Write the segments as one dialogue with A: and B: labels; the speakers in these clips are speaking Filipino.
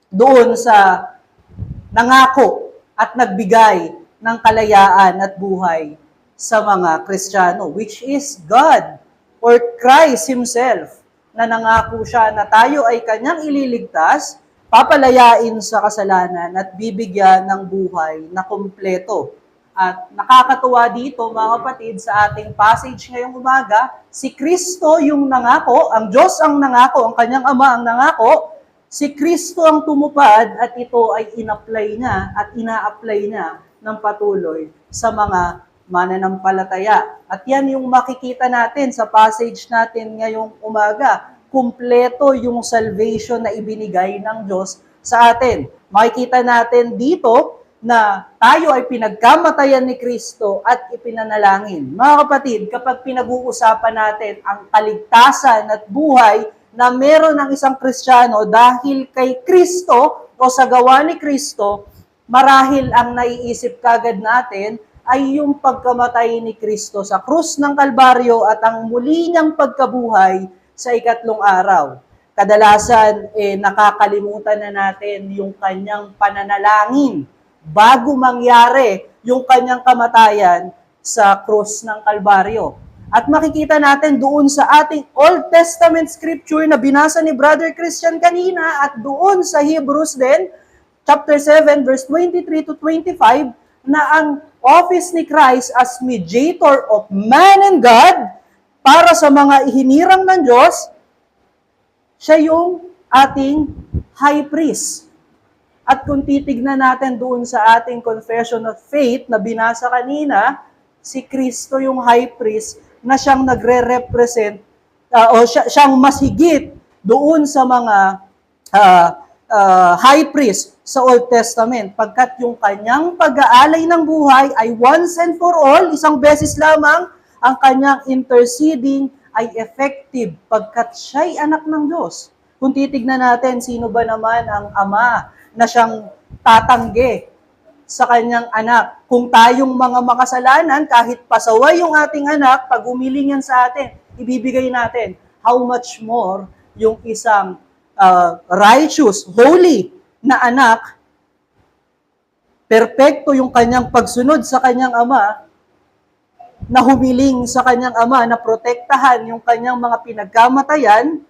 A: doon sa nangako at nagbigay ng kalayaan at buhay sa mga Kristiyano, which is God or Christ Himself, na nangako siya na tayo ay Kanyang ililigtas, papalayain sa kasalanan at bibigyan ng buhay na kumpleto. At nakakatuwa dito, mga kapatid, sa ating passage ngayong umaga, si Kristo yung nangako, ang Diyos ang nangako, ang Kanyang Ama ang nangako, si Kristo ang tumupad at ito ay in-apply niya at ina-apply niya ng patuloy sa mga mananampalataya. At yan yung makikita natin sa passage natin ngayong umaga. Kumpleto yung salvation na ibinigay ng Diyos sa atin. Makikita natin dito na tayo ay pinagkamatayan ni Kristo at ipinanalangin. Mga kapatid, kapag pinag-uusapan natin ang kaligtasan at buhay na meron ng isang Kristiyano dahil kay Kristo o sa gawa ni Kristo, marahil ang naiisip kagad natin ay yung pagkamatay ni Kristo sa krus ng Kalbaryo at ang muli niyang pagkabuhay sa ikatlong araw. Kadalasan, nakakalimutan na natin yung kanyang pananalangin bago mangyari yung kanyang kamatayan sa krus ng Kalbaryo. At makikita natin doon sa ating Old Testament scripture na binasa ni Brother Christian kanina at doon sa Hebrews din, chapter 7, verse 23 to 25, na ang office ni Christ as mediator of man and God para sa mga ihinirang ng Diyos, siya yung ating high priest. At kung titignan natin doon sa ating confession of faith na binasa kanina, si Kristo yung high priest na siyang nagre-represent o siyang mas higit doon sa mga high priest sa Old Testament, pagkat yung kanyang pag-aalay ng buhay ay once and for all, isang beses lamang, ang kanyang interceding ay effective pagkat siya'y anak ng Diyos. Kung titignan natin, sino ba naman ang Ama na siyang tatanggi sa kanyang anak? Kung tayong mga makasalanan, kahit pasaway yung ating anak, pag umiling yan sa atin, ibibigay natin. How much more yung isang righteous, holy na anak, perpekto yung kanyang pagsunod sa kanyang ama, na humiling sa kanyang ama na protektahan yung kanyang mga pinagkamatayan,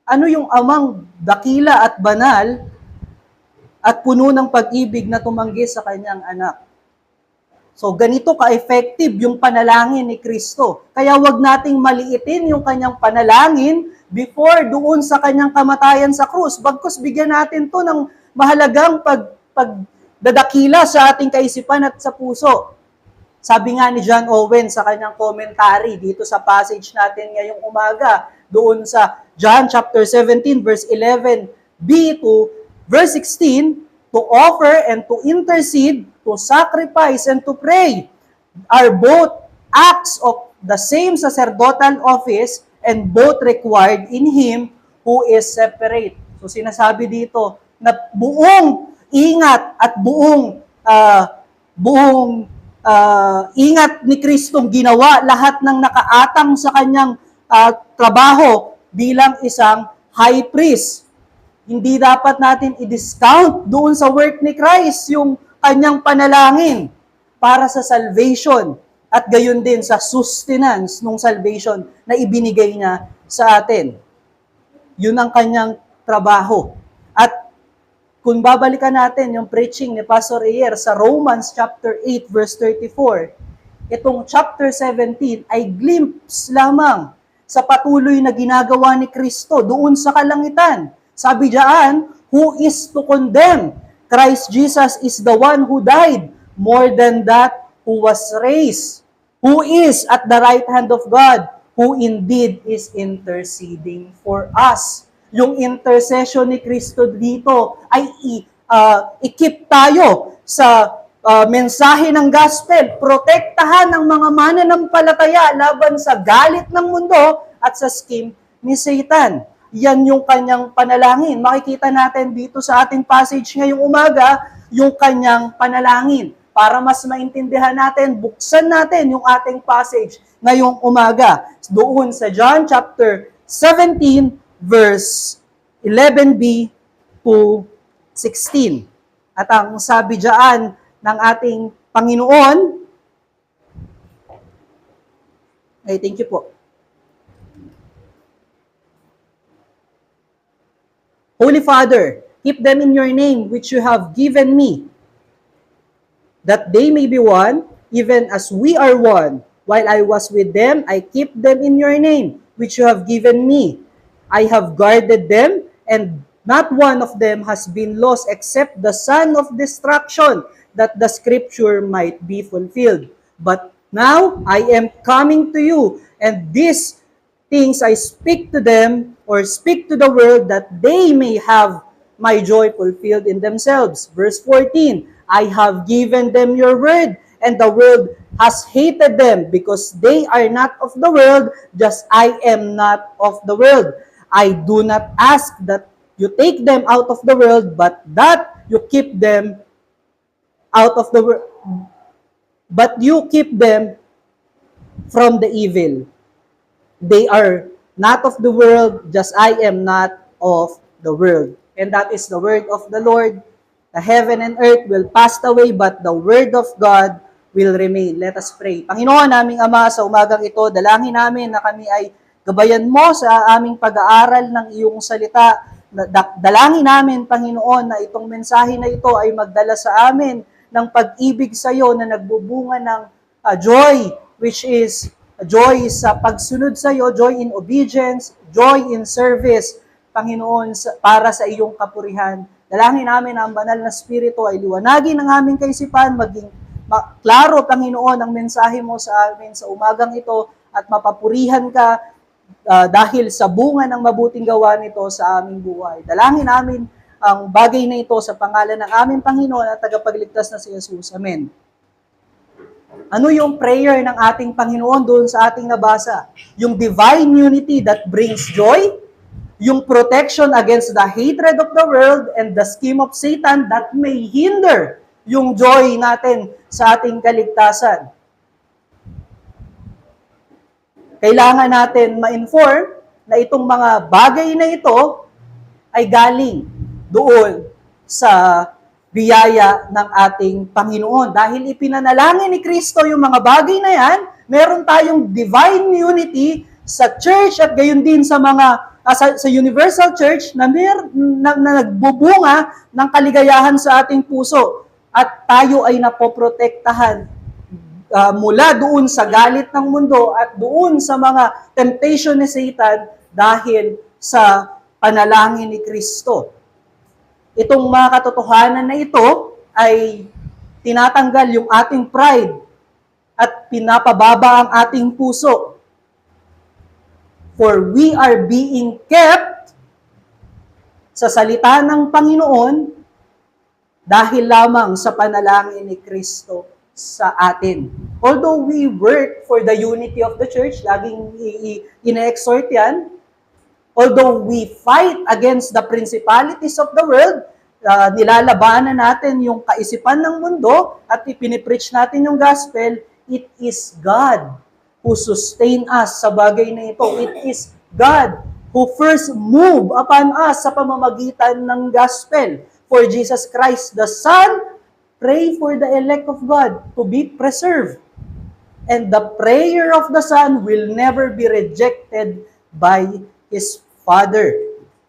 A: ano yung amang dakila at banal at puno ng pag-ibig na tumanggi sa kanyang anak. So, ganito ka-effective yung panalangin ni Kristo. Kaya wag nating maliitin yung kanyang panalangin before doon sa kanyang kamatayan sa krus. Bagkus bigyan natin to ng mahalagang pagdadakila sa ating kaisipan at sa puso. Sabi nga ni John Owen sa kanyang commentary dito sa passage natin ngayong umaga, doon sa John chapter 17 verse 11b to verse 16, to offer and to intercede, to sacrifice and to pray are both acts of the same sacerdotal office and both required in Him who is separate. So sinasabi dito na buong ingat at buong ingat ni Kristong ginawa lahat ng nakaatang sa kanyang trabaho bilang isang high priest. Hindi dapat natin i-discount doon sa work ni Christ yung kanyang panalangin para sa salvation at gayon din sa sustenance ng salvation na ibinigay niya sa atin. Yun ang kanyang trabaho. At kung babalikan natin yung preaching ni Pastor Iyer sa Romans chapter 8 verse 34, itong chapter 17 ay glimpse lamang sa patuloy na ginagawa ni Kristo doon sa kalangitan. Sabi diyan, who is to condemn? Christ Jesus is the one who died, more than that, who was raised, who is at the right hand of God, who indeed is interceding for us. Yung intercession ni Kristo dito ay ikip tayo sa mensahe ng gospel, protektahan ang mga mananampalataya laban sa galit ng mundo at sa scheme ni Satan. Yan yung kanyang panalangin. Makikita natin dito sa ating passage ngayong umaga, yung kanyang panalangin. Para mas maintindihan natin, buksan natin yung ating passage ngayong umaga. Doon sa John chapter 17, verse 11b to 16. At ang sabi diyan ng ating Panginoon, ay thank you po. Holy Father, keep them in your name which you have given me, that they may be one, even as we are one. While I was with them, I keep them in your name, which you have given me. I have guarded them, and not one of them has been lost except the son of destruction, that the scripture might be fulfilled. But now I am coming to you, and these things I speak to them, or speak to the world, that they may have my joy fulfilled in themselves. Verse 14, I have given them your word, and the world has hated them, because they are not of the world, just I am not of the world. I do not ask that you take them out of the world, but that you keep them out of the world, but you keep them from the evil. They are not of the world, just I am not of the world. And that is the word of the Lord. The heaven and earth will pass away, but the word of God will remain. Let us pray. Panginoon, naming Ama, sa umagang ito, dalangin namin na kami ay gabayan mo sa aming pag-aaral ng iyong salita. Dalangin namin, Panginoon, na itong mensahe na ito ay magdala sa amin ng pag-ibig sa iyo na nagbubunga ng joy, which is joy sa pagsunod sa iyo, joy in obedience, joy in service, Panginoon, para sa iyong kapurihan. Dalangin namin na ang banal na Espiritu ay liwanagin ng aming kaisipan, maging klaro, Panginoon, ang mensahe mo sa amin sa umagang ito, at mapapurihan ka dahil sa bunga ng mabuting gawa nito sa aming buhay. Dalangin namin ang bagay na ito sa pangalan ng aming Panginoon at tagapagligtas na si Jesus. Amen. Ano yung prayer ng ating Panginoon doon sa ating nabasa? Yung divine unity that brings joy, yung protection against the hatred of the world and the scheme of Satan that may hinder yung joy natin sa ating kaligtasan. Kailangan natin ma-inform na itong mga bagay na ito ay galing doon sa biyaya ng ating Panginoon. Dahil ipinanalangin ni Kristo yung mga bagay na yan, meron tayong divine unity sa church at gayon din sa mga sa universal church na nagbubunga ng kaligayahan sa ating puso. At tayo ay napoprotektahan mula doon sa galit ng mundo at doon sa mga temptation ni Satan dahil sa panalangin ni Kristo. Itong mga katotohanan na ito ay tinatanggal yung ating pride at pinapababa ang ating puso. For we are being kept sa salita ng Panginoon dahil lamang sa panalangin ni Kristo sa atin. Although we work for the unity of the church, laging ina-exhort yan, although we fight against the principalities of the world, nilalabanan natin yung kaisipan ng mundo at ipinipreach natin yung gospel, it is God who sustain us sa bagay na ito. It is God who first moved upon us sa pamamagitan ng gospel. For Jesus Christ, the Son, pray for the elect of God to be preserved. And the prayer of the Son will never be rejected by His Father.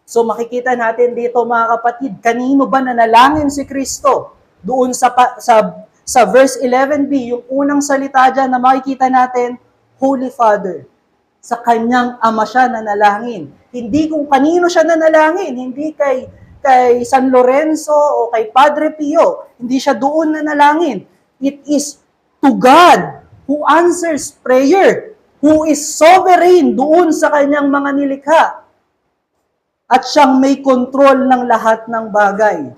A: So makikita natin dito mga kapatid, kanino ba nanalangin si Kristo? Doon sa verse 11b, yung unang salita dyan na makikita natin, Holy Father. Sa kanyang ama siya nanalangin. Hindi kung kanino siya nanalangin, hindi kay San Lorenzo o kay Padre Pio. Hindi siya doon nanalangin. It is to God who answers prayer, who is sovereign doon sa kanyang mga nilikha. At siyang may control ng lahat ng bagay.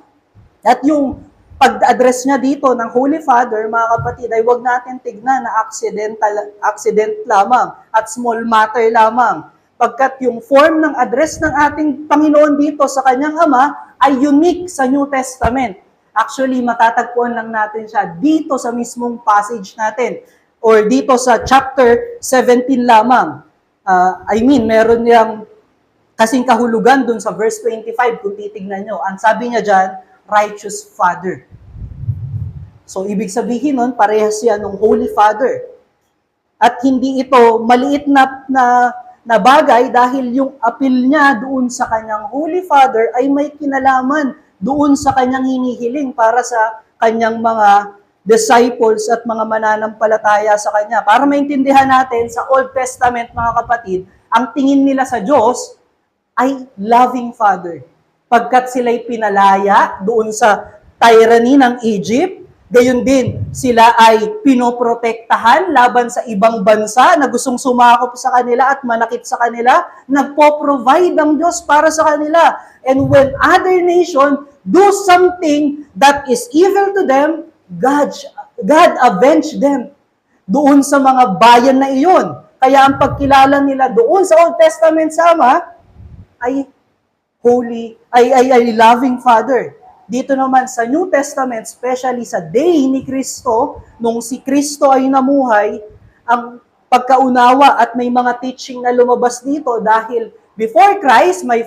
A: At yung pag-address niya dito ng Holy Father, mga kapatid, ay huwag natin tignan na accident lamang at small matter lamang. Pagkat yung form ng address ng ating Panginoon dito sa kanyang Ama ay unique sa New Testament. Actually, matatagpuan lang natin siya dito sa mismong passage natin or dito sa chapter 17 lamang. Meron niyang kasing kahulugan dun sa verse 25 kung titignan nyo. Ang sabi niya dyan, righteous Father. So, ibig sabihin nun, parehas yan ng Holy Father. At hindi ito maliit na bagay dahil yung appeal niya doon sa kanyang Holy Father ay may kinalaman doon sa kanyang hinihiling para sa kanyang mga disciples at mga mananampalataya sa kanya. Para maintindihan natin, sa Old Testament, mga kapatid, ang tingin nila sa Diyos ay loving Father. Pagkat sila'y pinalaya doon sa tyranny ng Egypt, gayon din, sila ay pinoprotektahan laban sa ibang bansa na gustong sumakop sa kanila at manakit sa kanila. Nagpo-provide ang Diyos para sa kanila. And when other nation do something that is evil to them, God avenge them doon sa mga bayan na iyon. Kaya ang pagkilala nila doon sa Old Testament sa Ama ay holy, ay loving Father. Dito naman sa New Testament, especially sa day ni Kristo, nung si Kristo ay namuhay, ang pagkaunawa at may mga teaching na lumabas dito dahil before Christ, may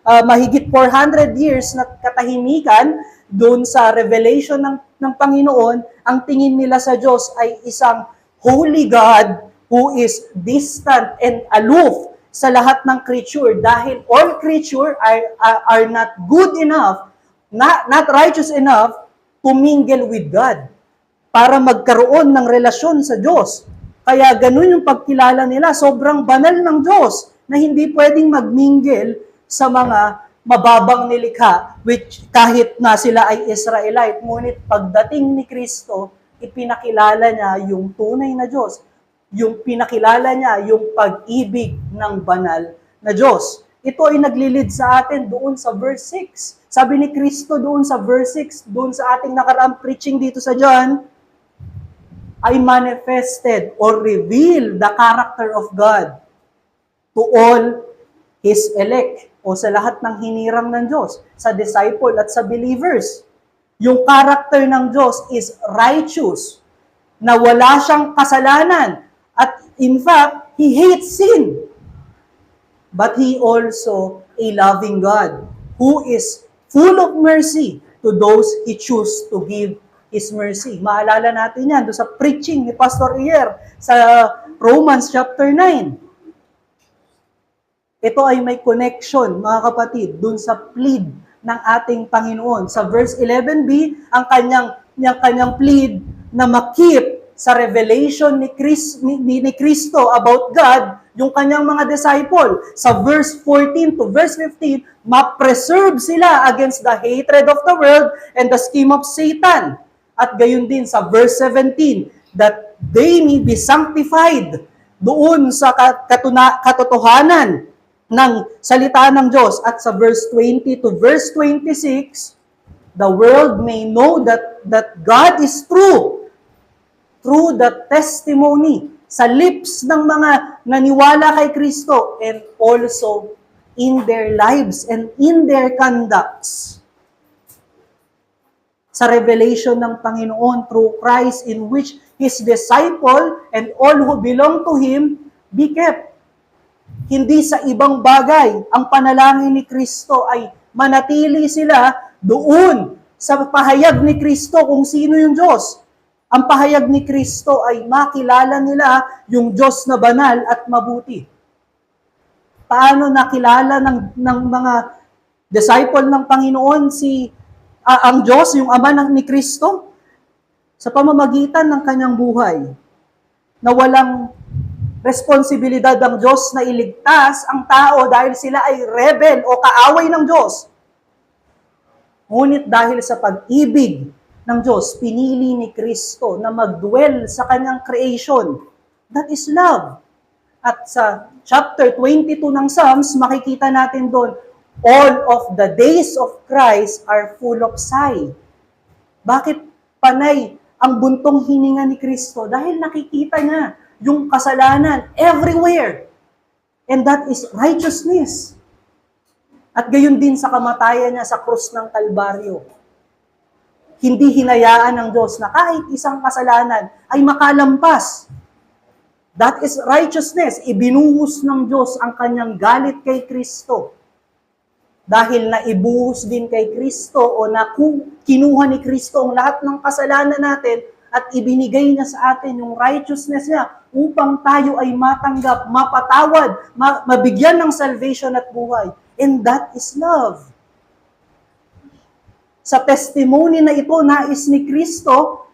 A: mahigit 400 years na katahimikan doon sa revelation ng Panginoon, ang tingin nila sa Diyos ay isang holy God who is distant and aloof sa lahat ng creature dahil all creature are not good enough, not righteous enough to mingle with God para magkaroon ng relasyon sa Diyos. Kaya ganun yung pagkilala nila, sobrang banal ng Diyos na hindi pwedeng magmingle sa mga mababang nilikha, which kahit na sila ay Israelite, ngunit pagdating ni Kristo, ipinakilala niya yung tunay na Diyos. Yung pinakilala niya yung pag-ibig ng banal na Diyos. Ito ay naglilid sa atin doon sa verse 6. Sabi ni Kristo doon sa verse 6, doon sa ating nakaraang preaching dito sa John, I manifested or revealed the character of God to all His elect o sa lahat ng hinirang ng Diyos, sa disciple at sa believers. Yung character ng Diyos is righteous, na wala siyang kasalanan. At in fact, He hates sin. But He also a loving God who is full of mercy to those He choose to give His mercy. Maalala natin yan doon sa preaching ni Pastor Iyer sa Romans chapter 9. Ito ay may connection, mga kapatid, dun sa plead ng ating Panginoon. Sa verse 11b, ang kanyang plead na makip sa revelation ni Kristo about God, yung kanyang mga disciple. Sa verse 14 to verse 15, ma-preserve sila against the hatred of the world and the scheme of Satan. At gayon din sa verse 17, that they may be sanctified doon sa katotohanan ng salita ng Diyos. At sa verse 20 to verse 26, the world may know that God is true through the testimony sa lips ng mga naniwala kay Kristo and also in their lives and in their conducts. Sa revelation ng Panginoon through Christ in which His disciple and all who belong to Him be kept. Hindi sa ibang bagay. Ang panalangin ni Kristo ay manatili sila doon sa pahayag ni Kristo kung sino yung Diyos. Ang pahayag ni Kristo ay makilala nila yung Diyos na banal at mabuti. Paano nakilala ng mga disciple ng Panginoon ang Diyos, yung Ama ni Kristo? Sa pamamagitan ng kanyang buhay na walang responsibilidad ng Diyos na iligtas ang tao dahil sila ay rebel o kaaway ng Diyos. Ngunit dahil sa pag-ibig ng Diyos, pinili ni Kristo na mag-dwell sa kanyang creation. That is love. At sa chapter 22 ng Psalms, makikita natin doon, all of the days of Christ are full of sigh. Bakit panay ang buntong hininga ni Kristo? Dahil nakikita niya yung kasalanan everywhere. And that is righteousness. At gayon din sa kamatayan niya sa krus ng Kalbaryo. Hindi hinayaan ng Diyos na kahit isang kasalanan ay makalampas. That is righteousness. Ibinuhos ng Diyos ang kanyang galit kay Kristo. Dahil naibuhos din kay Kristo o kinuha ni Kristo ang lahat ng kasalanan natin at ibinigay niya sa atin yung righteousness niya upang tayo ay matanggap, mapatawad, mabigyan ng salvation at buhay. And that is love. Sa testimony na ito, nais ni Kristo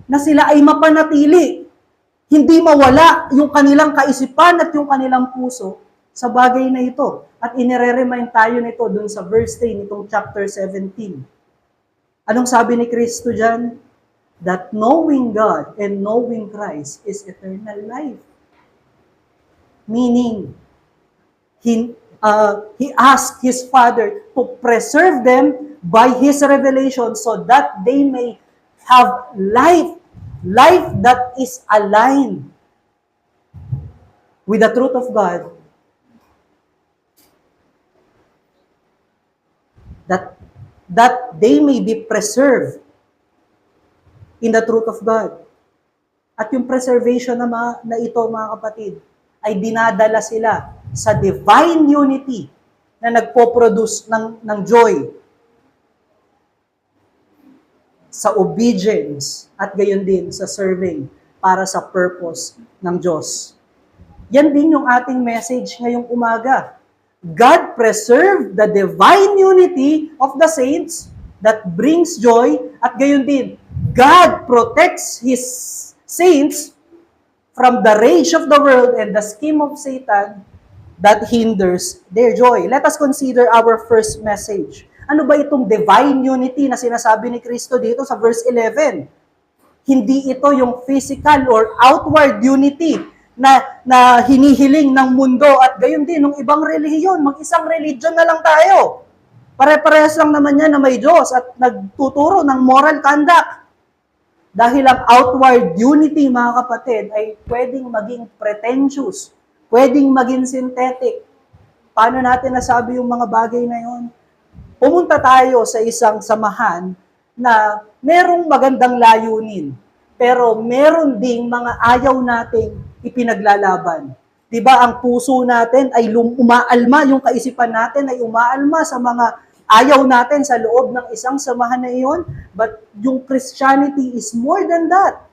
A: na sila ay mapanatili. Hindi mawala yung kanilang kaisipan at yung kanilang puso sa bagay na ito. At inire-remind tayo nito dun sa verse 10 nitong chapter 17. Anong sabi ni Kristo dyan? That knowing God and knowing Christ is eternal life. Meaning, He asked His Father to preserve them by His revelation so that they may have life that is aligned with the truth of God. That they may be preserved in the truth of God. At yung preservation na ito, mga kapatid, ay dinadala sila sa divine unity na nagpo-produce ng joy, sa obedience, at gayon din sa serving para sa purpose ng Diyos. Yan din yung ating message ngayong umaga. God preserved the divine unity of the saints that brings joy, at gayon din, God protects His saints from the rage of the world and the scheme of Satan that hinders their joy. Let us consider our first message. Ano ba itong divine unity na sinasabi ni Kristo dito sa verse 11? Hindi ito yung physical or outward unity na hinihiling ng mundo at gayon din ng ibang relihiyon. Mag-isang religion na lang tayo. Pare-parehas lang naman yan na may Diyos at nagtuturo ng moral conduct. Dahil ang outward unity, mga kapatid, ay pwedeng maging pretentious, pwedeng maging synthetic. Paano natin nasabi yung mga bagay na yon? Pumunta tayo sa isang samahan na merong magandang layunin, pero meron ding mga ayaw nating ipinaglalaban. Diba, ang puso natin ay umaalma, yung kaisipan natin ay umaalma sa mga ayaw natin sa loob ng isang samahan na iyon, but yung Christianity is more than that.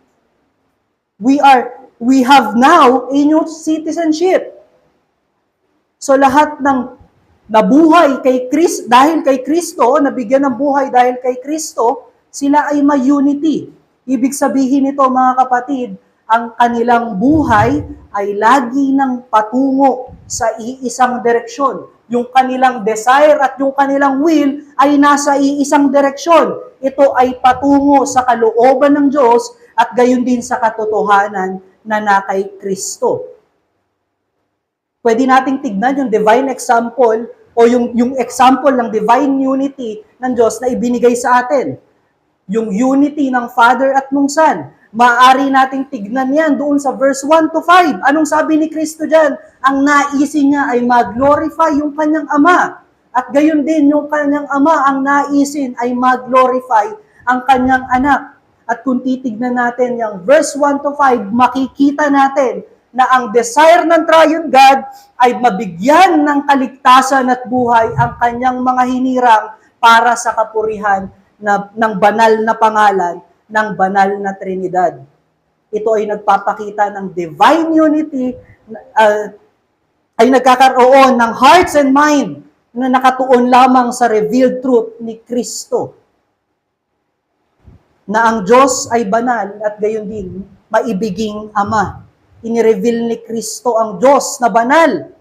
A: We have now a new citizenship. So lahat ng nabuhay kay Kristo, dahil kay Kristo, nabigyan ng buhay dahil kay Kristo, sila ay may unity. Ibig sabihin nito, mga kapatid, ang kanilang buhay ay lagi nang patungo sa iisang direksyon. Yung kanilang desire at yung kanilang will ay nasa iisang direksyon. Ito ay patungo sa kalooban ng Diyos at gayon din sa katotohanan na nakay Kristo. Pwede nating tignan yung divine example o yung example ng divine unity ng Diyos na ibinigay sa atin. Yung unity ng Father at ng Son. Maaari nating tignan yan doon sa verse 1 to 5. Anong sabi ni Kristo dyan? Ang naisin niya ay mag-glorify yung kanyang Ama. At gayon din, yung kanyang Ama, ang naisin ay mag-glorify ang kanyang anak. At kung titignan natin yung verse 1 to 5, makikita natin na ang desire ng Triune God ay mabigyan ng kaligtasan at buhay ang kanyang mga hinirang para sa kapurihan ng banal na pangalan ng banal na Trinidad. Ito ay nagpapakita ng divine unity, ay nagkakaroon ng hearts and mind na nakatuon lamang sa revealed truth ni Kristo. Na ang Diyos ay banal at gayon din maibiging Ama. Inireveal ni Kristo ang Diyos na banal.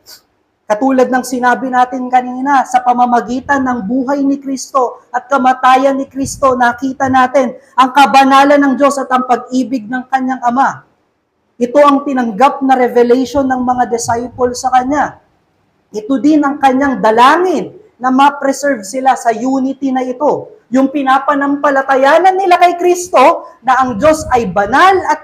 A: Katulad ng sinabi natin kanina, sa pamamagitan ng buhay ni Kristo at kamatayan ni Kristo, nakita natin ang kabanalan ng Diyos at ang pag-ibig ng kanyang Ama. Ito ang tinanggap na revelation ng mga disciples sa Kanya. Ito din ang kanyang dalangin na ma-preserve sila sa unity na ito. Yung pinapanampalatayanan nila kay Kristo na ang Diyos ay banal at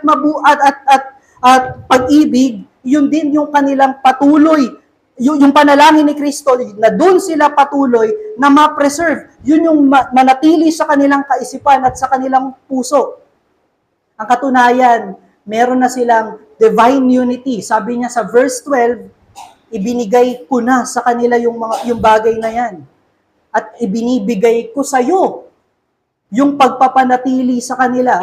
A: at pag-ibig, yun din yung kanilang patuloy, yung panalangin ni Kristo na doon sila patuloy na ma-preserve. Yun yung manatili sa kanilang kaisipan at sa kanilang puso. Ang katunayan, meron na silang divine unity. Sabi niya sa verse 12, ibinigay ko na sa kanila yung bagay na yan. at ibinibigay ko sa iyo yung pagpapanatili sa kanila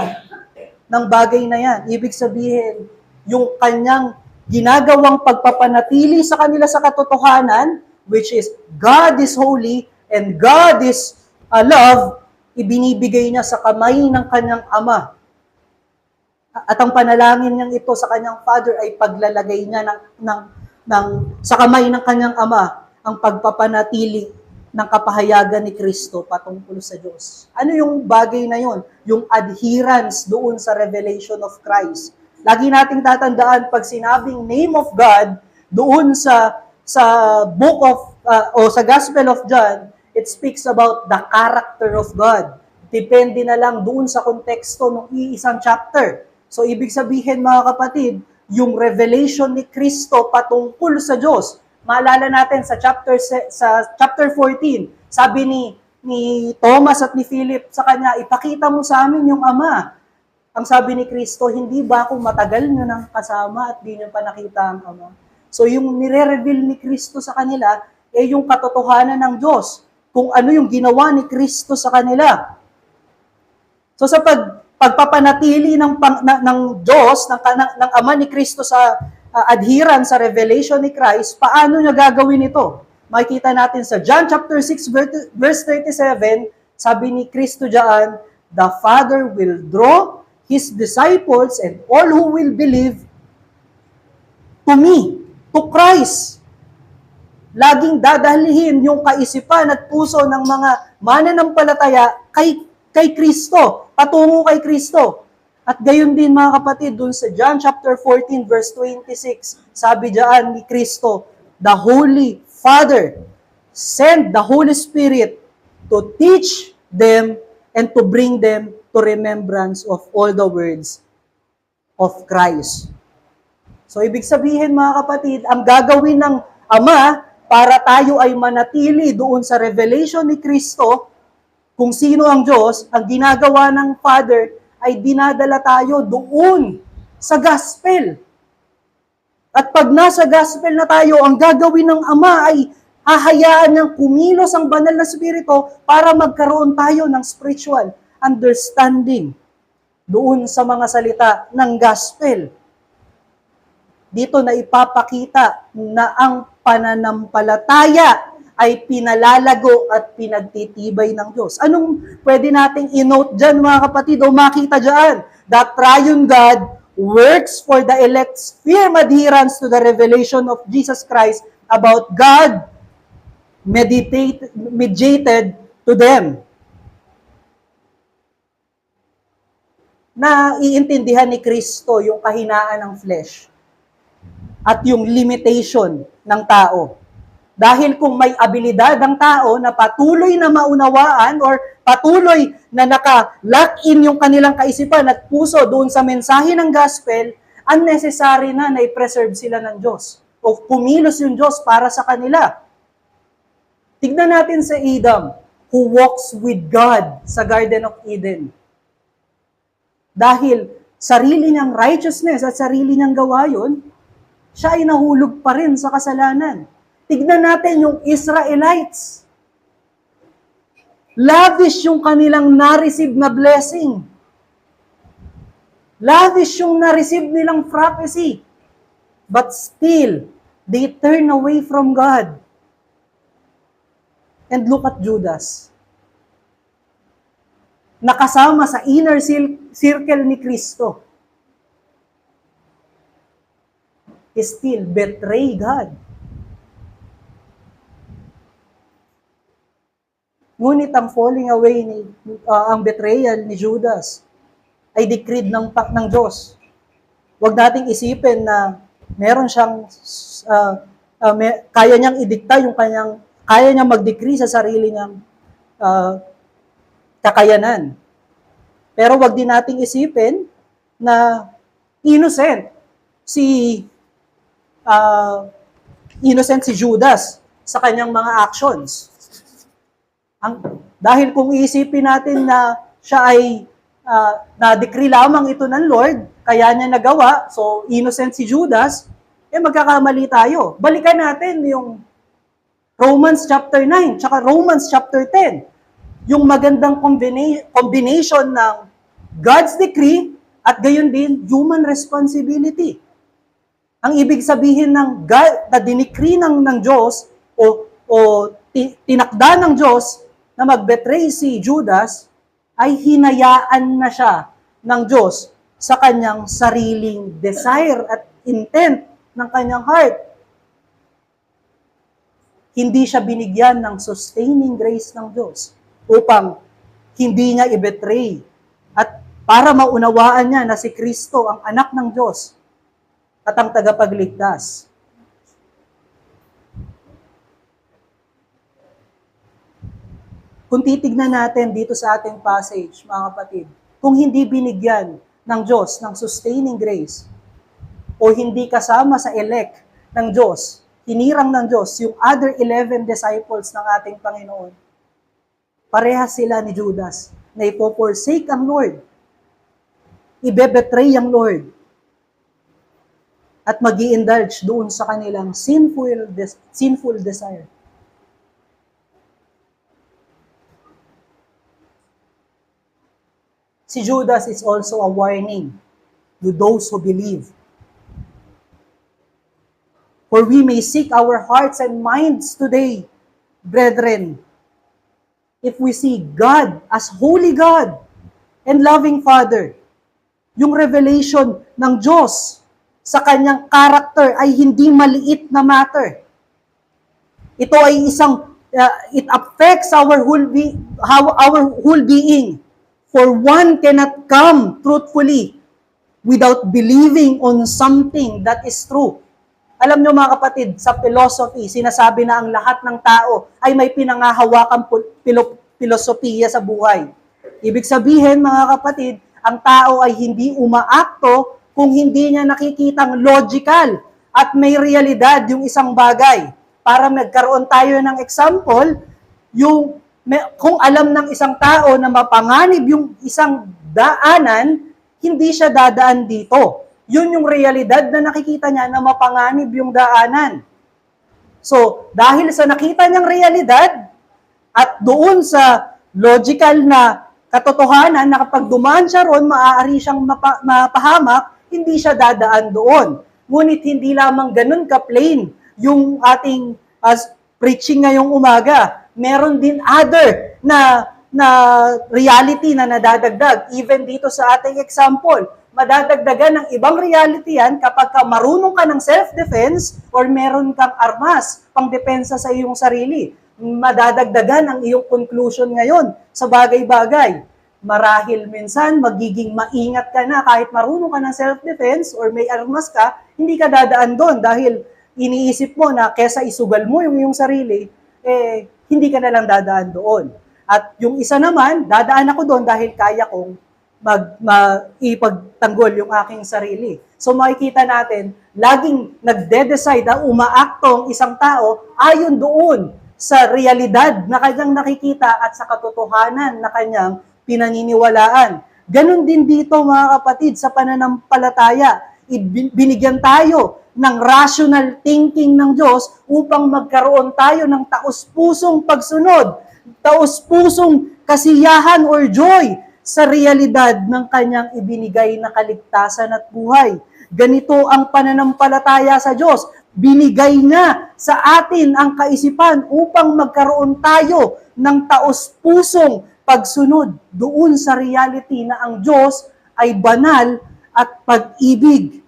A: ng bagay na yan. Ibig sabihin, yung kanyang ginagawang pagpapanatili sa kanila sa katotohanan, which is God is holy and God is love, ibinibigay niya sa kamay ng kanyang Ama. At ang panalangin niyang ito sa kanyang Father ay paglalagay niya sa kamay ng kanyang Ama ang pagpapanatili ng kapahayagan ni Kristo patungkol sa Diyos. Ano yung bagay na yon? Yung adherence doon sa revelation of Christ. Lagi nating tatandaan pag sinabing name of God doon sa book of o sa Gospel of John, it speaks about the character of God. Depende na lang doon sa konteksto ng iisang chapter. So ibig sabihin mga kapatid, yung revelation ni Kristo patungkol sa Diyos. Maalala natin sa chapter 14, sabi ni Thomas at ni Philip sa kanya, ipakita mo sa amin yung Ama. Ang sabi ni Kristo, hindi ba ako matagal nyo nang kasama at di nyo pa nakita ang Ama? So yung nire-reveal ni Kristo sa kanila, yung katotohanan ng Diyos, kung ano yung ginawa ni Kristo sa kanila. So sa pagpapanatili ng Diyos, ng Ama ni Kristo sa adherence sa revelation ni Christ, paano niya gagawin ito? Makikita natin sa John chapter 6 verse 37, sabi ni Kristo diyan, the Father will draw His disciples and all who will believe to me, to Christ. Laging dadalhin yung kaisipan at puso ng mga mananampalataya kay Kristo, patungo kay Kristo. At gayon din mga kapatid, dun sa John chapter 14 verse 26, sabi diyan ni Kristo, the Holy Father send the Holy Spirit to teach them and to bring them to remembrance of all the words of Christ. So ibig sabihin mga kapatid, ang gagawin ng Ama para tayo ay manatili doon sa revelation ni Kristo, kung sino ang Diyos, ang ginagawa ng Father ay dinadala tayo doon sa gospel. At pag nasa gospel na tayo, ang gagawin ng Ama ay hahayaan niyang kumilos ang banal na spirito para magkaroon tayo ng spiritual understanding doon sa mga salita ng gospel. Dito na ipapakita na ang pananampalataya ay pinalalago at pinagtitibay ng Diyos. Anong pwede nating i-note dyan mga kapatid o makita dyan? That triune God works for the elect's firm adherence to the revelation of Jesus Christ about God mediated to them. Na iintindihan ni Kristo yung kahinaan ng flesh at yung limitation ng tao. Dahil kung may abilidad ang tao na patuloy na maunawaan or patuloy na naka-lock in yung kanilang kaisipan at puso doon sa mensahe ng gospel, unnecessary na i-preserve sila ng Diyos o kumilos yung Diyos para sa kanila. Tignan natin sa Adam, who walks with God sa Garden of Eden. Dahil sarili niyang righteousness at sarili niyang gawa yun, siya ay nahulog pa rin sa kasalanan. Tignan natin yung Israelites. Lavish yung kanilang na-receive na blessing. Lavish yung na-receive nilang prophecy. But still, they turn away from God. And look at Judas. Nakasama sa inner circle ni Kristo. Still betray God. Ngunit ang falling away ang betrayal ni Judas ay decreed ng Diyos. Huwag nating isipin na meron siyang kaya niyang idikta yung kaya niyang mag-decree sa sarili niyang kakayanan. Pero huwag din nating isipin na innocent si Judas sa kanyang mga actions. Dahil kung iisipin natin na siya ay na-decree lamang ito ng Lord, kaya niya nagawa, so innocent si Judas, magkakamali tayo. Balikan natin yung Romans chapter 9, tsaka Romans chapter 10. Yung magandang combination ng God's decree at gayon din human responsibility. Ang ibig sabihin ng God, na dinikri ng Diyos o tinakda ng Diyos na mag-betray si Judas, ay hinayaan na siya ng Diyos sa kanyang sariling desire at intent ng kanyang heart. Hindi siya binigyan ng sustaining grace ng Diyos upang hindi niya i-betray at para maunawaan niya na si Kristo ang anak ng Diyos at ang tagapagligtas. Kung titignan natin dito sa ating passage, mga kapatid, kung hindi binigyan ng Diyos ng sustaining grace o hindi kasama sa elect ng Diyos, hinirang ng Diyos yung other 11 disciples ng ating Panginoon, parehas sila ni Judas na ipoforsake ang Lord, ibebetray ang Lord, at mag-i-indulge doon sa kanilang sinful desire. Si Judas is also a warning to those who believe. For we may seek our hearts and minds today, brethren, if we see God as holy God and loving Father. Yung revelation ng Diyos sa kanyang character ay hindi maliit na matter. Ito ay it affects our whole being. For one cannot come truthfully without believing on something that is true. Alam nyo mga kapatid, sa philosophy, sinasabi na ang lahat ng tao ay may pinangahawakang filosofiya sa buhay. Ibig sabihin mga kapatid, ang tao ay hindi umaakto kung hindi niya nakikitang logical at may realidad yung isang bagay. Para magkaroon tayo ng example, kung alam ng isang tao na mapanganib yung isang daanan, hindi siya dadaan dito. Yun yung realidad na nakikita niya na mapanganib yung daanan. So, dahil sa nakita niyang realidad at doon sa logical na katotohanan na kapag dumaan siya ron, maaari siyang mapahamak, hindi siya dadaan doon. Ngunit hindi lamang ganun ka-plain yung ating preaching ngayong umaga. Meron din other na reality na nadadagdag. Even dito sa ating example, madadagdagan ng ibang reality yan kapag marunong ka ng self-defense or meron kang armas pang depensa sa iyong sarili. Madadagdagan ang iyong conclusion ngayon sa bagay-bagay. Marahil minsan, magiging maingat ka na kahit marunong ka ng self-defense or may armas ka, hindi ka dadaan doon dahil iniisip mo na kesa isugal mo yung iyong sarili, hindi ka na lang dadaan doon. At yung isa naman, dadaan ako doon dahil kaya kong ipagtanggol yung aking sarili. So makikita natin, laging nagde-decide na umaakto ang isang tao ayon doon sa realidad na kanyang nakikita at sa katotohanan na kanyang pinaniniwalaan. Ganon din dito mga kapatid sa pananampalataya. Binigyan tayo ng rational thinking ng Diyos upang magkaroon tayo ng taos-pusong pagsunod, taos-pusong kasiyahan or joy sa realidad ng kanyang ibinigay na kaligtasan at buhay. Ganito ang pananampalataya sa Diyos. Binigay niya sa atin ang kaisipan upang magkaroon tayo ng taos-pusong pagsunod doon sa reality na ang Diyos ay banal at pag-ibig.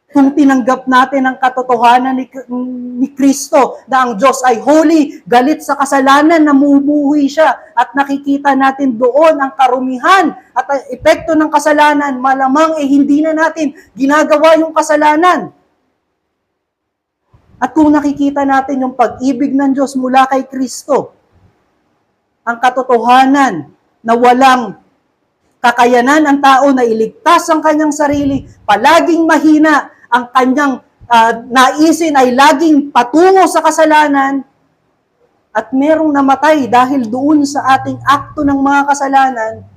A: Kung tinanggap natin ang katotohanan ni Kristo na ang Diyos ay holy, galit sa kasalanan, namumuhay siya at nakikita natin doon ang karumihan at ang epekto ng kasalanan, malamang hindi na natin ginagawa yung kasalanan. At kung nakikita natin yung pag-ibig ng Diyos mula kay Kristo, ang katotohanan na walang kakayanan ang tao na iligtas ang kanyang sarili, palaging mahina, ang kanyang naisin ay laging patungo sa kasalanan, at merong namatay dahil doon sa ating akto ng mga kasalanan,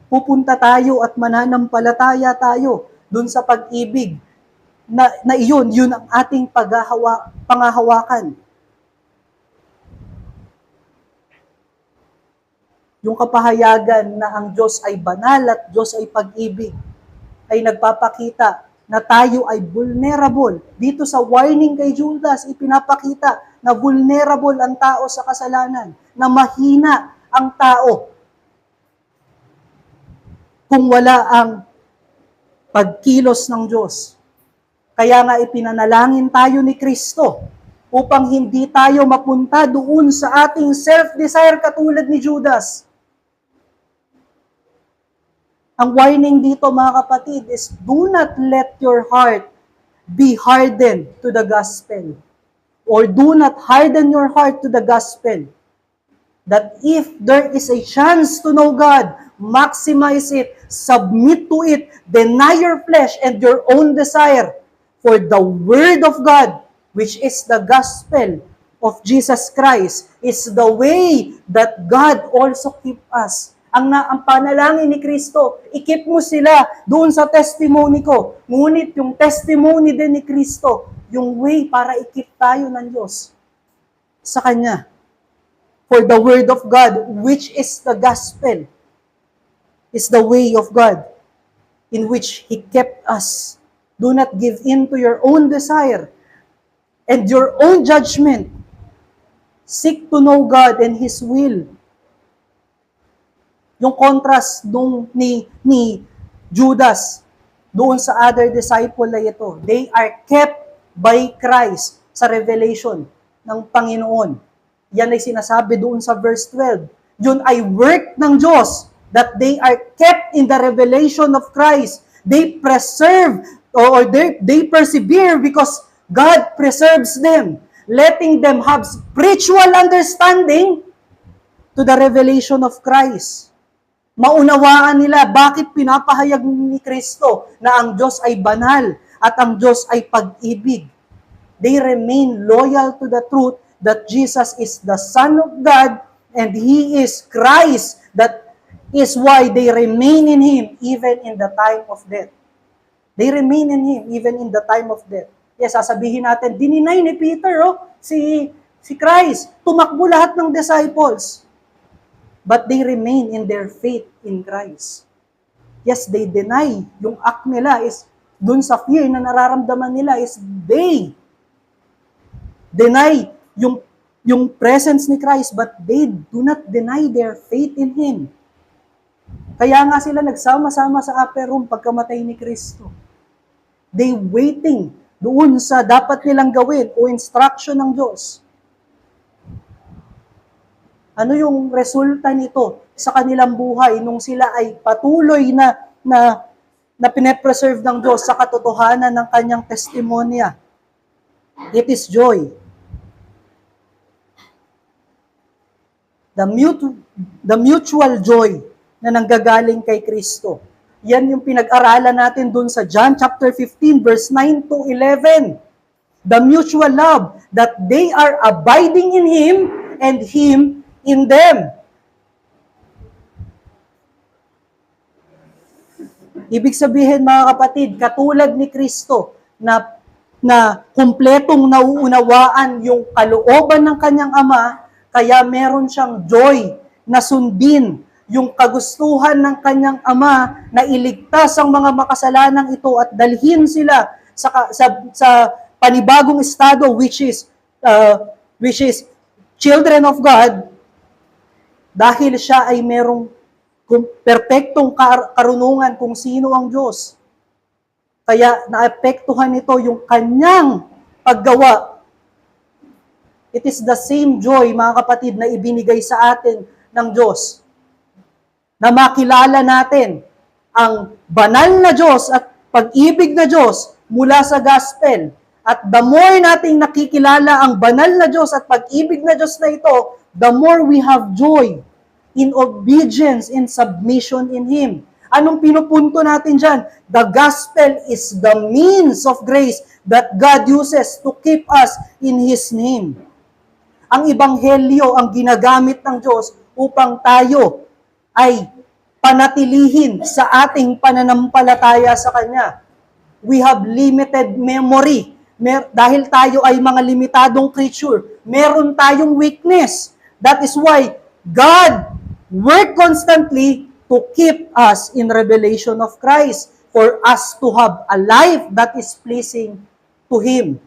A: pupunta tayo at mananampalataya tayo doon sa pag-ibig na yun ang ating pangahawakan. Yung kapahayagan na ang Diyos ay banal at Diyos ay pag-ibig, ay nagpapakita na tayo ay vulnerable. Dito sa warning kay Judas, ipinapakita na vulnerable ang tao sa kasalanan, na mahina ang tao kung wala ang pagkilos ng Diyos. Kaya nga ipinanalangin tayo ni Kristo upang hindi tayo mapunta doon sa ating self-desire katulad ni Judas. Ang warning dito, mga kapatid, is do not let your heart be hardened to the gospel. Or do not harden your heart to the gospel. That if there is a chance to know God, maximize it, submit to it, deny your flesh and your own desire for the Word of God, which is the gospel of Jesus Christ, is the way that God also keep us. Ang panalangin ni Kristo, i-keep mo sila doon sa testimony ko. Ngunit yung testimony din ni Kristo, yung way para i-keep tayo ng Diyos sa Kanya. For the Word of God, which is the gospel, is the way of God in which He kept us. Do not give in to your own desire and your own judgment. Seek to know God and His will. Yung contrast ni Judas doon sa other disciple na ito. They are kept by Christ sa revelation ng Panginoon. Yan ay sinasabi doon sa verse 12. Yun ay work ng Diyos that they are kept in the revelation of Christ. They preserve or they persevere because God preserves them, letting them have spiritual understanding to the revelation of Christ. Maunawaan nila bakit pinapahayag ni Kristo na ang Diyos ay banal at ang Diyos ay pag-ibig. They remain loyal to the truth that Jesus is the Son of God and He is Christ. That is why they remain in Him even in the time of death. They remain in Him even in the time of death. Yes, sasabihin natin, dininay ni Peter, si Christ. Tumakbo lahat ng disciples. But they remain in their faith in Christ. Yes, they deny. Yung act nila is, dun sa fear na nararamdaman nila is they deny yung presence ni Christ, but they do not deny their faith in Him. Kaya nga sila nagsama-sama sa upper room pagkamatay ni Kristo. They waiting doon sa dapat nilang gawin o instruction ng Diyos. Ano yung resulta nito sa kanilang buhay nung sila ay patuloy na pine-preserve ng Diyos sa katotohanan ng kanyang testimonya? It is joy. The mutual joy na nanggagaling kay Kristo. Yan yung pinag-aralan natin dun sa John chapter 15 verse 9 to 11. The mutual love that they are abiding in Him and Him in them. Ibig sabihin, mga kapatid, katulad ni Kristo na kumpletong nauunawaan yung kalooban ng kanyang Ama, kaya meron siyang joy na sundin yung kagustuhan ng kanyang Ama na iligtas ang mga makasalanang ito at dalhin sila sa panibagong estado which is children of God. Dahil siya ay merong perpektong karunungan kung sino ang Diyos. Kaya naapektuhan nito yung kanyang paggawa. It is the same joy, mga kapatid, na ibinigay sa atin ng Diyos. Na makilala natin ang banal na Diyos at pag-ibig na Diyos mula sa gospel. At the more nating nakikilala ang banal na Diyos at pag-ibig na Diyos na ito, the more we have joy in obedience, in submission in Him. Anong pinupunto natin dyan? The gospel is the means of grace that God uses to keep us in His name. Ang ebanghelyo ang ginagamit ng Diyos upang tayo ay panatilihin sa ating pananampalataya sa Kanya. We have limited memory. Dahil tayo ay mga limitadong creature, meron tayong weakness. That is why God work constantly to keep us in revelation of Christ, for us to have a life that is pleasing to Him.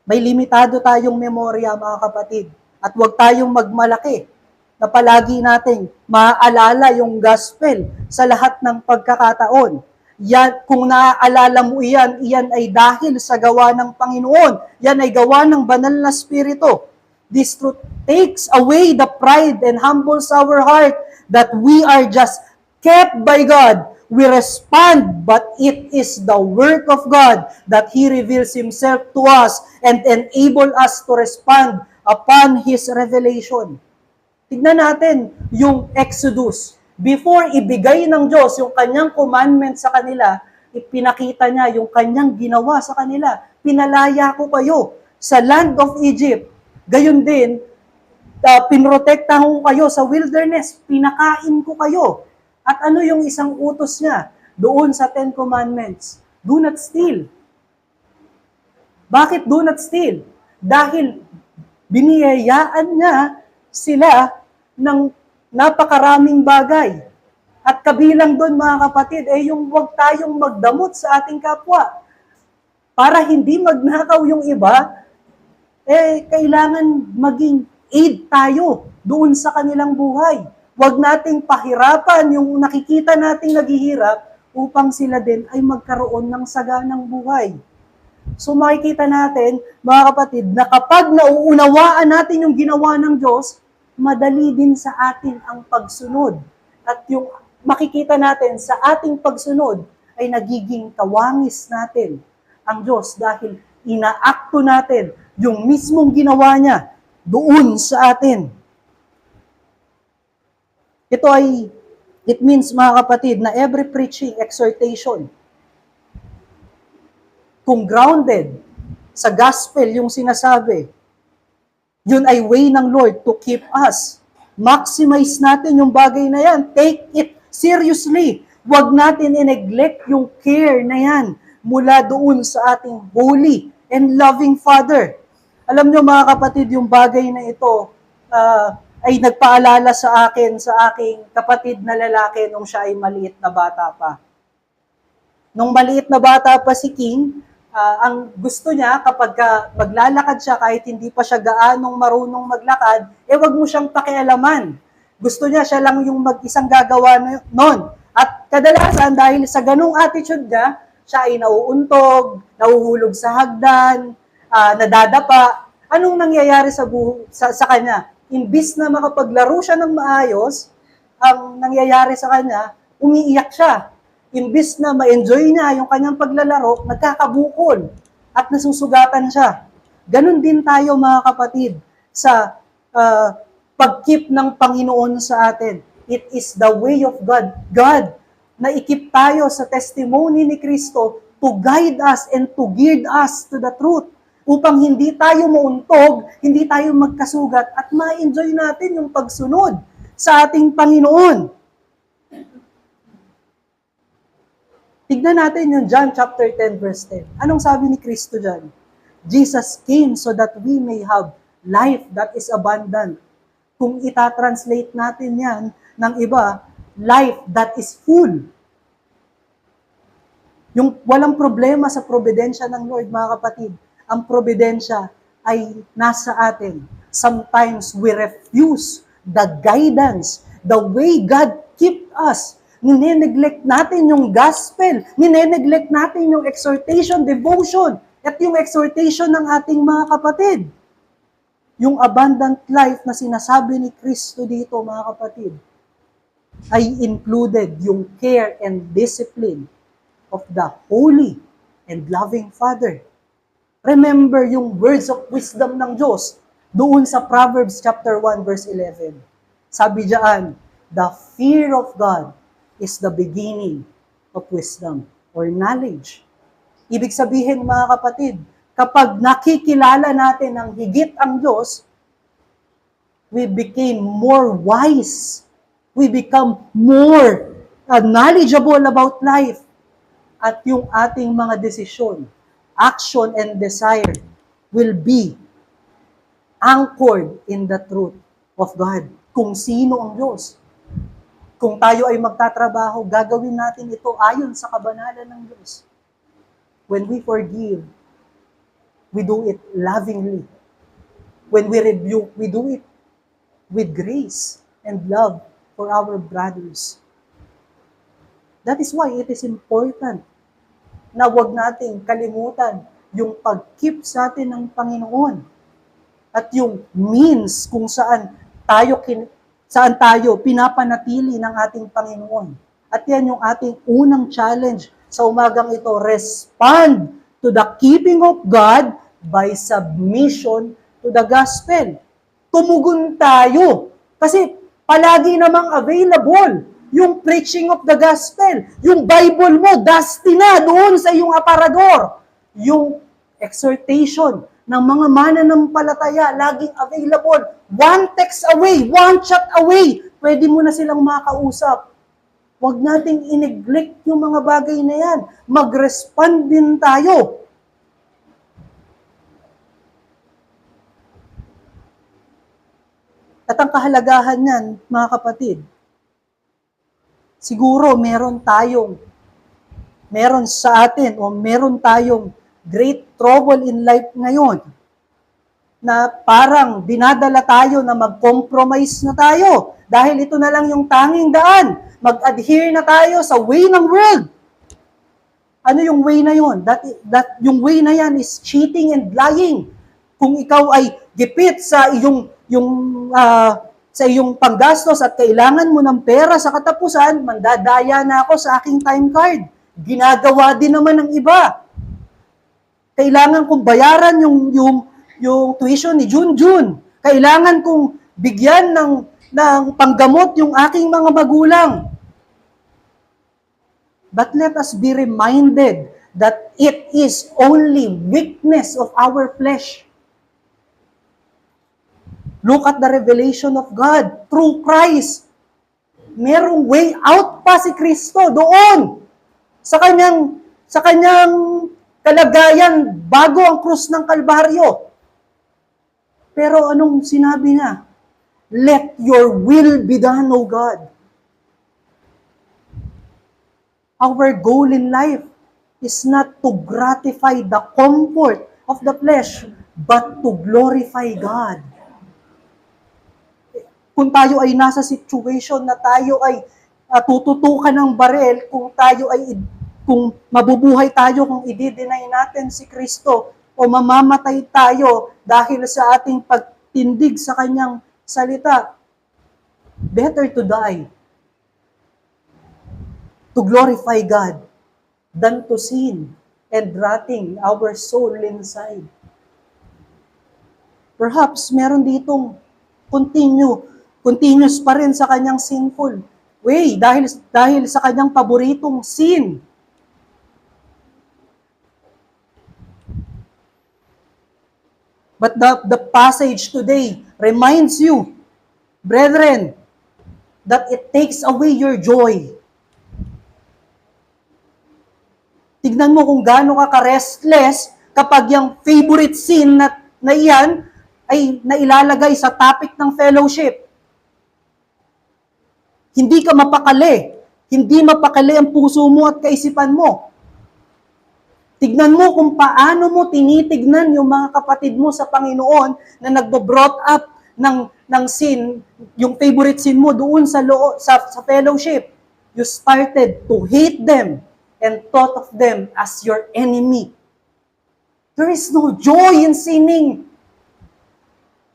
A: May limitado tayong memorya, mga kapatid. At huwag tayong magmalaki na palagi nating maaalala yung gospel sa lahat ng pagkakataon. Yan, kung naaalala mo iyan, iyan ay dahil sa gawa ng Panginoon. Yan ay gawa ng banal na Espiritu. This truth takes away the pride and humbles our heart that we are just kept by God. We respond, but it is the work of God that He reveals Himself to us and enable us to respond upon His revelation. Tignan natin yung Exodus. Before ibigay ng Diyos yung kanyang commandment sa kanila, ipinakita niya yung kanyang ginawa sa kanila. Pinalaya ko kayo sa land of Egypt. Gayon din, pinrotektahan ko kayo sa wilderness. Pinakain ko kayo. At ano yung isang utos niya doon sa 10 Commandments? Do not steal. Bakit do not steal? Dahil biniyayaan niya sila ng napakaraming bagay. At kabilang doon, mga kapatid, yung huwag tayong magdamot sa ating kapwa. Para hindi magnakaw yung iba, kailangan maging aid tayo doon sa kanilang buhay. Huwag nating pahirapan yung nakikita nating naghihirap upang sila din ay magkaroon ng saganang buhay. So makikita natin, mga kapatid, na kapag nauunawaan natin yung ginawa ng Diyos, madali din sa atin ang pagsunod. At yung makikita natin sa ating pagsunod ay nagiging kawangis natin ang Diyos dahil inaakto natin yung mismong ginawa niya doon sa atin. It means, mga kapatid, na every preaching, exhortation, kung grounded sa gospel yung sinasabi, yun ay way ng Lord to keep us. Maximize natin yung bagay na yan. Take it seriously. Huwag natin i-neglect yung care na yan mula doon sa ating holy and loving Father. Alam nyo, mga kapatid, yung bagay na ito, ay nagpaalala sa akin, sa aking kapatid na lalaki nung siya ay maliit na bata pa. Nung maliit na bata pa si King, ang gusto niya kapag maglalakad siya kahit hindi pa siya gaanong marunong maglakad, wag mo siyang pakialaman. Gusto niya siya lang yung mag-isang gagawa noon. At kadalasan dahil sa ganung attitude niya, siya ay nauuntog, nahuhulog sa hagdan, nadadapa. Anong nangyayari sa kanya? Imbis na makapaglaro siya ng maayos, ang nangyayari sa kanya, umiiyak siya. Imbis na ma-enjoy niya yung kanyang paglalaro, nagkakabukol at nasusugatan siya. Ganon din tayo, mga kapatid, sa pag-keep ng Panginoon sa atin. It is the way of God. God, na ikip tayo sa testimony ni Kristo to guide us and to guide us to the truth, upang hindi tayo mauntog, hindi tayo magkasugat, at ma-enjoy natin yung pagsunod sa ating Panginoon. Tignan natin yung John chapter 10 verse 10. Anong sabi ni Kristo dyan? Jesus came so that we may have life that is abundant. Kung itatranslate natin yan ng iba, life that is full. Yung walang problema sa providensya ng Lord, mga kapatid. Ang providensya ay nasa atin. Sometimes we refuse the guidance, the way God keep us. Nineneglect natin yung gospel, nineneglect natin yung exhortation, devotion, at yung exhortation ng ating mga kapatid. Yung abundant life na sinasabi ni Kristo dito, mga kapatid, ay included yung care and discipline of the holy and loving Father. Remember yung words of wisdom ng Diyos doon sa Proverbs chapter 1 verse 11. Sabi diyan, the fear of God is the beginning of wisdom or knowledge. Ibig sabihin, mga kapatid, kapag nakikilala natin ng higit ang Diyos, we became more wise We become more knowledgeable about life. At yung ating mga desisyon, action and desire will be anchored in the truth of God. Kung sino ang Diyos. Kung tayo ay magtatrabaho, gagawin natin ito ayon sa kabanalan ng Diyos. When we forgive, we do it lovingly. When we rebuke, we do it with grace and love for our brothers. That is why it is important na huwag nating kalimutan yung pag-keep sa atin ng Panginoon at yung means kung saan tayo pinapanatili ng ating Panginoon. At yan yung ating unang challenge sa umagang ito. Respond to the keeping of God by submission to the gospel. Tumugon tayo. Kasi palagi namang available yung preaching of the gospel. Yung Bible mo, dusty na doon sa iyong aparador. Yung exhortation ng mga mananampalataya, laging available. One text away, one chat away, pwede mo na silang makausap. Huwag nating i-neglect yung mga bagay na yan. Mag-respond din tayo. At ang kahalagahan niyan, mga kapatid, siguro meron sa atin o meron tayong great trouble in life ngayon na parang dinadala tayo na mag-compromise na tayo dahil ito na lang yung tanging daan. Mag-adhere na tayo sa way ng world. Ano yung way na yun? Yung way na yan is cheating and lying. Kung ikaw ay gipit sa iyong panggastos at kailangan mo ng pera sa katapusan, mandadaya na ako sa aking time card. Ginagawa din naman ng iba. Kailangan kong bayaran yung tuition ni Junjun. Kailangan kong bigyan ng panggamot yung aking mga magulang. But let us be reminded that it is only weakness of our flesh. Look at the revelation of God through Christ. Merong way out pa si Kristo doon sa kanyang kalagayan bago ang krus ng Kalbaryo. Pero anong sinabi niya? Let your will be done, O God. Our goal in life is not to gratify the comfort of the flesh, but to glorify God. Kung tayo ay nasa situation na tayo ay tututukan ng barel, kung mabubuhay tayo kung i-deny natin si Kristo o mamamatay tayo dahil sa ating pagtindig sa kanyang salita, better to die to glorify God than to sin and rotting our soul inside. Perhaps meron ditong continuous pa rin sa kanyang sinful way dahil sa kanyang paboritong sin. But the passage today reminds you, brethren, that it takes away your joy. Tignan mo kung gaano ka restless kapag yung favorite sin na iyan ay nailalagay sa topic ng fellowship. Hindi ka mapakali. Hindi mapakali ang puso mo at kaisipan mo. Tignan mo kung paano mo tinitignan yung mga kapatid mo sa Panginoon na nagbo-brought up ng sin, yung favorite sin mo doon sa fellowship. You started to hate them and thought of them as your enemy. There is no joy in sinning.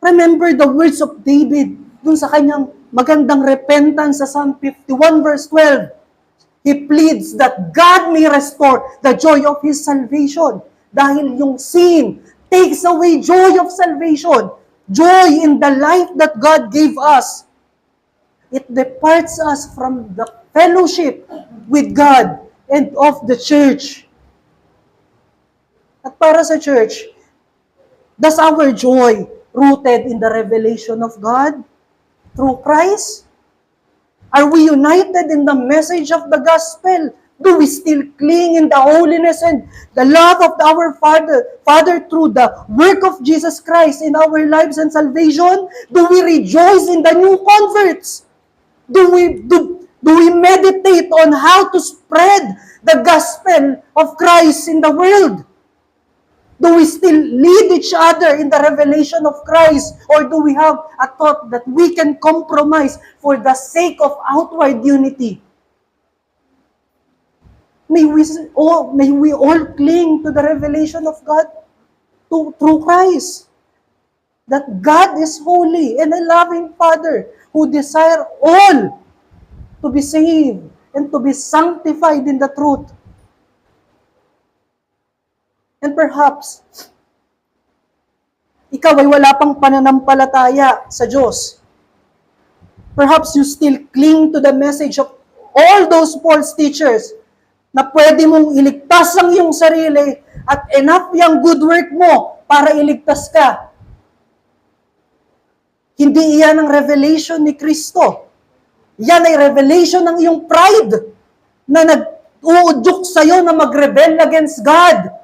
A: Remember the words of David dun sa kanyang magandang repentance sa Psalm 51 verse 12. He pleads that God may restore the joy of His salvation. Dahil yung sin takes away joy of salvation. Joy in the life that God gave us. It departs us from the fellowship with God and of the church. At para sa church, does our joy rooted in the revelation of God through Christ? Are we united in the message of the gospel? Do we still cling in the holiness and the love of our Father through the work of Jesus Christ in our lives and salvation? Do we rejoice in the new converts? Do we meditate on how to spread the gospel of Christ in the world? Do we still lead each other in the revelation of Christ? Or do we have a thought that we can compromise for the sake of outward unity? May we all cling to the revelation of God through Christ. That God is holy and a loving Father who desire all to be saved and to be sanctified in the truth. And perhaps, ikaw ay wala pang pananampalataya sa Diyos. Perhaps you still cling to the message of all those false teachers na pwede mong iligtas ang iyong sarili at enough yung good work mo para iligtas ka. Hindi iyan ang revelation ni Kristo. Yan ay revelation ng iyong pride na nag-uudyok sa'yo na mag-rebel against God.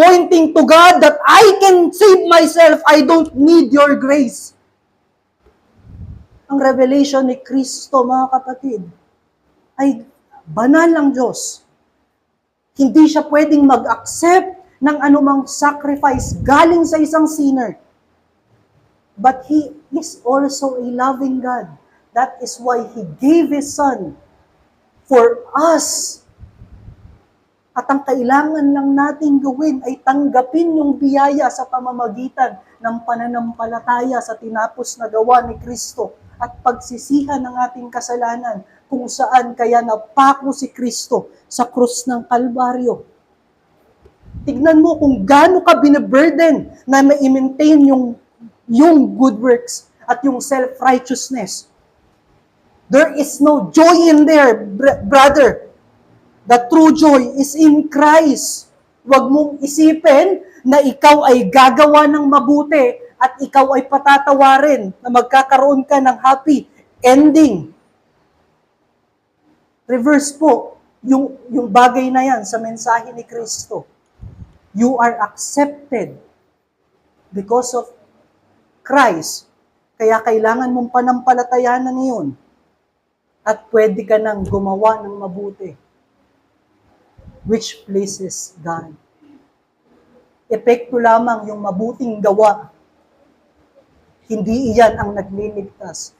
A: Pointing to God that I can save myself, I don't need your grace. Ang revelation ni Kristo, mga kapatid, ay banal ng Diyos. Hindi siya pwedeng mag-accept ng anumang sacrifice galing sa isang sinner. But He is also a loving God. That is why He gave His Son for us. At ang kailangan lang nating gawin ay tanggapin yung biyaya sa pamamagitan ng pananampalataya sa tinapos na gawa ni Kristo at pagsisihan ng ating kasalanan kung saan kaya napako si Kristo sa krus ng Kalbaryo. Tignan mo kung gaano ka binaburden na ma-maintain yung good works at yung self-righteousness. There is no joy in there, brother. The true joy is in Christ. Huwag mong isipin na ikaw ay gagawa ng mabuti at ikaw ay patatawarin na magkakaroon ka ng happy ending. Reverse po, yung bagay na yan sa mensahe ni Kristo. You are accepted because of Christ. Kaya kailangan mong panampalatayanan yun. At pwede ka nang gumawa ng mabuti. Which pleases God. Epekto lamang yung mabuting gawa. Hindi iyan ang nagliligtas.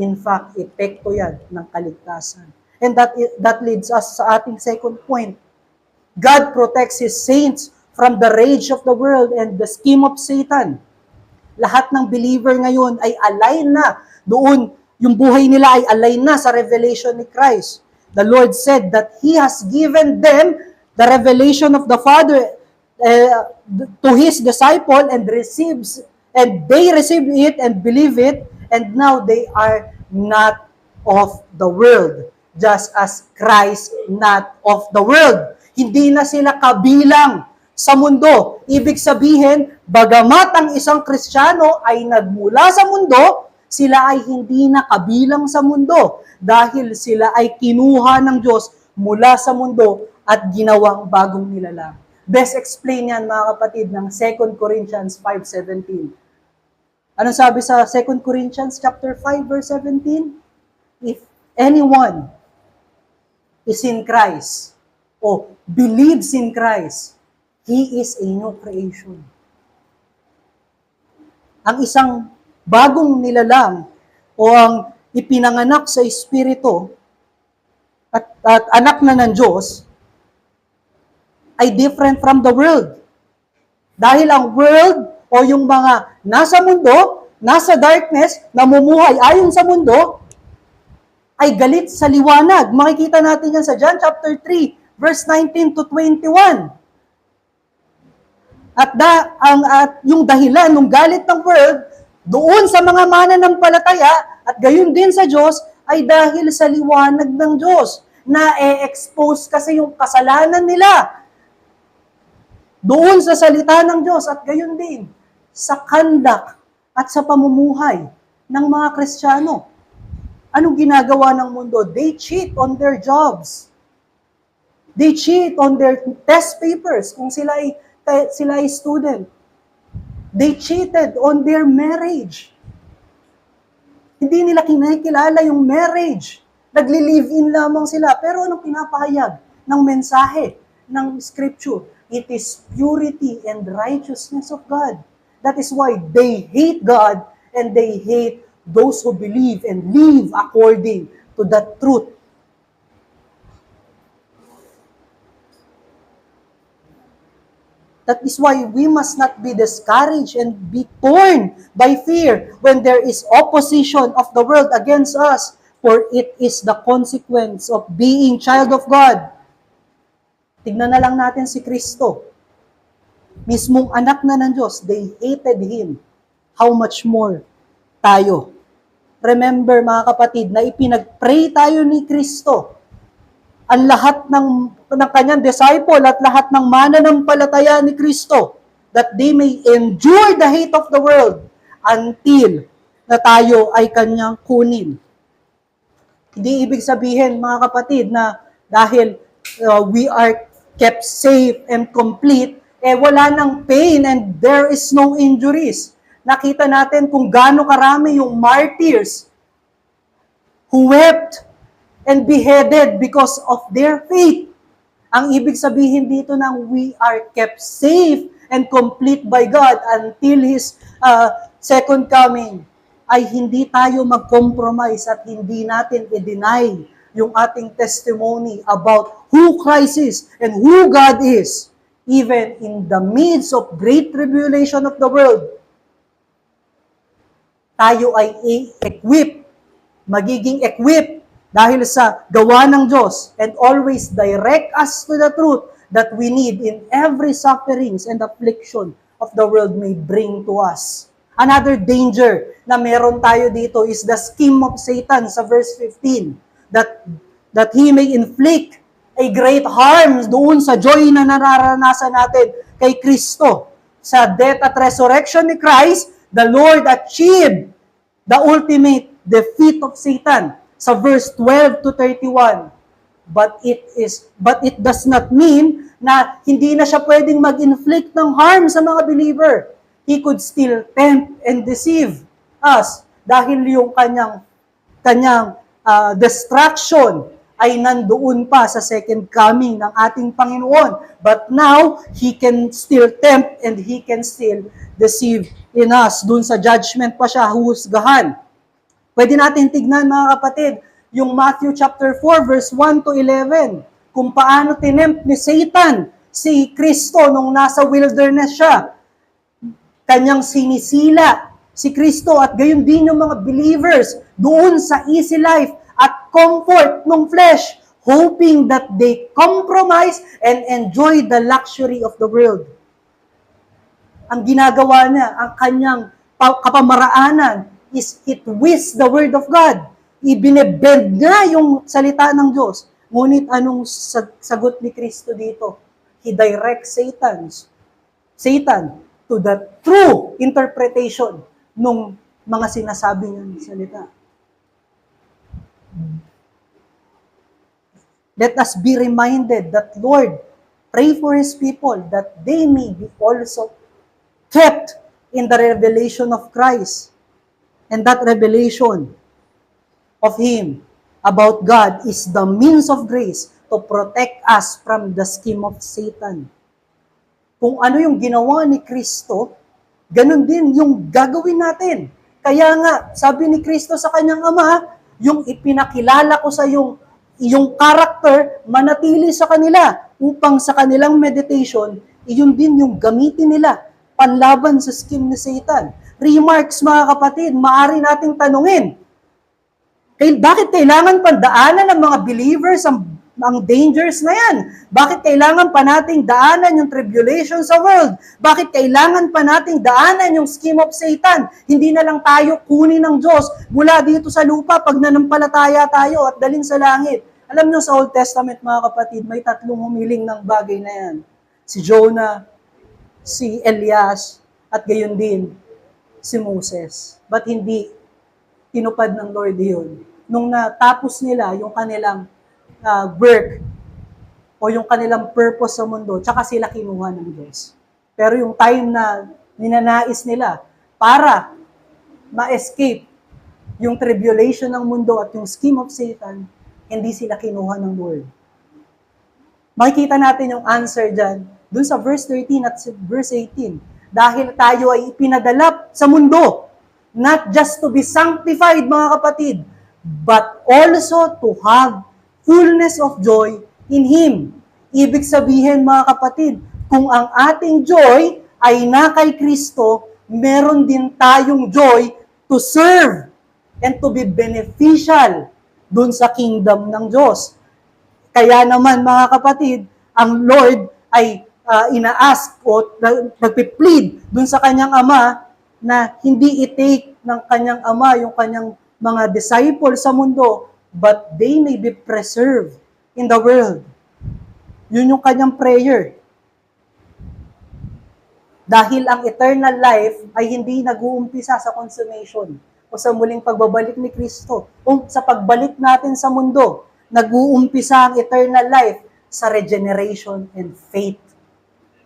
A: In fact, epekto yan ng kaligtasan. And that leads us sa ating second point. God protects His saints from the rage of the world and the scheme of Satan. Lahat ng believer ngayon ay align na doon. Yung buhay nila ay align na sa revelation ni Christ. The Lord said that He has given them the revelation of the Father to His disciple and they receive it and believe it, and now they are not of the world, just as Christ not of the world. Hindi na sila kabilang sa mundo. Ibig sabihin, bagamat ang isang Kristiyano ay nagmula sa mundo, sila ay hindi na kabilang sa mundo dahil sila ay kinuha ng Diyos mula sa mundo at ginawang bagong nilalang. Best explain yan, mga kapatid, ng 2 Corinthians 5:17. Ano sabi sa 2 Corinthians chapter 5 verse 17? If anyone is in Christ o believes in Christ, he is a new creation. Ang isang bagong nilalang o ang ipinanganak sa Espiritu at anak na ng Diyos ay different from the world. Dahil ang world o yung mga nasa mundo, nasa darkness, namumuhay ayon sa mundo, ay galit sa liwanag. Makikita natin yan sa John chapter 3, verse 19 to 21. At yung dahilan ng galit ng world, doon sa mga mananampalataya, at gayon din sa Diyos, ay dahil sa liwanag ng Diyos, na expose kasi yung kasalanan nila. Doon sa salita ng Diyos, at gayon din, sa conduct at sa pamumuhay ng mga Kristiyano. Anong ginagawa ng mundo? They cheat on their jobs. They cheat on their test papers kung sila ay student. They cheated on their marriage. Hindi nila kinakilala yung marriage. Nagli-live-in lamang sila. Pero anong pinapahayag ng mensahe ng scripture? It is purity and righteousness of God. That is why they hate God and they hate those who believe and live according to that truth. That is why we must not be discouraged and be torn by fear when there is opposition of the world against us, for it is the consequence of being child of God. Tignan na lang natin si Kristo. Mismong anak na ng Diyos, they hated Him. How much more tayo? Remember mga kapatid, na ipinag-pray tayo ni Kristo. Ang lahat ng kanyang disciple at lahat ng mananampalataya ni Kristo, that they may endure the hate of the world until na tayo ay kanyang kunin. Hindi ibig sabihin, mga kapatid, na dahil we are kept safe and complete, wala ng pain and there is no injuries. Nakita natin kung gaano karami yung martyrs who wept and beheaded because of their faith. Ang ibig sabihin dito ng we are kept safe and complete by God until His second coming, ay hindi tayo mag-compromise at hindi natin i-deny yung ating testimony about who Christ is and who God is, even in the midst of great tribulation of the world. Tayo ay magiging equipped dahil sa gawa ng Diyos, and always direct us to the truth that we need in every sufferings and affliction of the world may bring to us. Another danger na meron tayo dito is the scheme of Satan sa verse 15, that he may inflict a great harm doon sa joy na nararanasan natin kay Kristo. Sa death at resurrection ni Christ, the Lord achieved the ultimate defeat of Satan. Sa verse 12 to 31. But it does not mean na hindi na siya pwedeng mag-inflict ng harm sa mga believer. He could still tempt and deceive us dahil yung kanyang destruction ay nandoon pa sa second coming ng ating Panginoon. But now, he can still tempt and he can still deceive in us. Doon sa judgment pa siya huhusgahan. Pwede natin tignan mga kapatid, yung Matthew chapter 4 verse 1 to 11, kung paano tinempt ni Satan si Kristo nung nasa wilderness siya. Kanyang sinisila si Kristo at gayon din yung mga believers doon sa easy life at comfort ng flesh, hoping that they compromise and enjoy the luxury of the world. Ang ginagawa niya, ang kanyang kapamaraanan is it twists the word of God. Ibinebend niya yung salita ng Diyos. Ngunit anong sagot ni Kristo dito? He directs Satan to the true interpretation ng mga sinasabi niyang salita. Let us be reminded that Lord, pray for His people that they may be also kept in the revelation of Christ. And that revelation of Him about God is the means of grace to protect us from the scheme of Satan. Kung ano yung ginawa ni Kristo, ganun din yung gagawin natin. Kaya nga, sabi ni Kristo sa kanyang Ama, yung ipinakilala ko sa iyong character, manatili sa kanila, upang sa kanilang meditation, iyon din yung gamitin nila, panlaban sa scheme ni Satan. Remarks, mga kapatid, maaari nating tanungin, bakit kailangan pandaanan ng mga believers ang dangers na yan? Bakit kailangan pa nating daanan yung tribulation sa world? Bakit kailangan pa nating daanan yung scheme of Satan? Hindi na lang tayo kunin ng Diyos mula dito sa lupa pag nanampalataya tayo at dalhin sa langit. Alam nyo sa Old Testament, mga kapatid, may tatlong humiling ng bagay na yan. Si Jonah, si Elias, at gayon din si Moses. But hindi tinupad ng Lord yun. nung natapos nila yung kanilang work o yung kanilang purpose sa mundo, tsaka sila kinuha ng Diyos. Pero yung time na ninanais nila para ma-escape yung tribulation ng mundo at yung scheme of Satan, hindi sila kinuha ng Lord. Makikita natin yung answer dyan, dun sa verse 13 at verse 18. Dahil tayo ay ipinadala sa mundo, not just to be sanctified, mga kapatid, but also to have fullness of joy in Him. Ibig sabihin, mga kapatid, kung ang ating joy ay na kay Kristo, meron din tayong joy to serve and to be beneficial dun sa kingdom ng Diyos. Kaya naman, mga kapatid, ang Lord ay ina-ask o nagpi-plead dun sa kanyang ama na hindi i-take ng kanyang ama yung kanyang mga disciples sa mundo, but they may be preserved in the world. Yun yung kanyang prayer. Dahil ang eternal life ay hindi nag-uumpisa sa consummation o sa muling pagbabalik ni Kristo. O sa pagbalik natin sa mundo, nag-uumpisa ang eternal life sa regeneration and faith.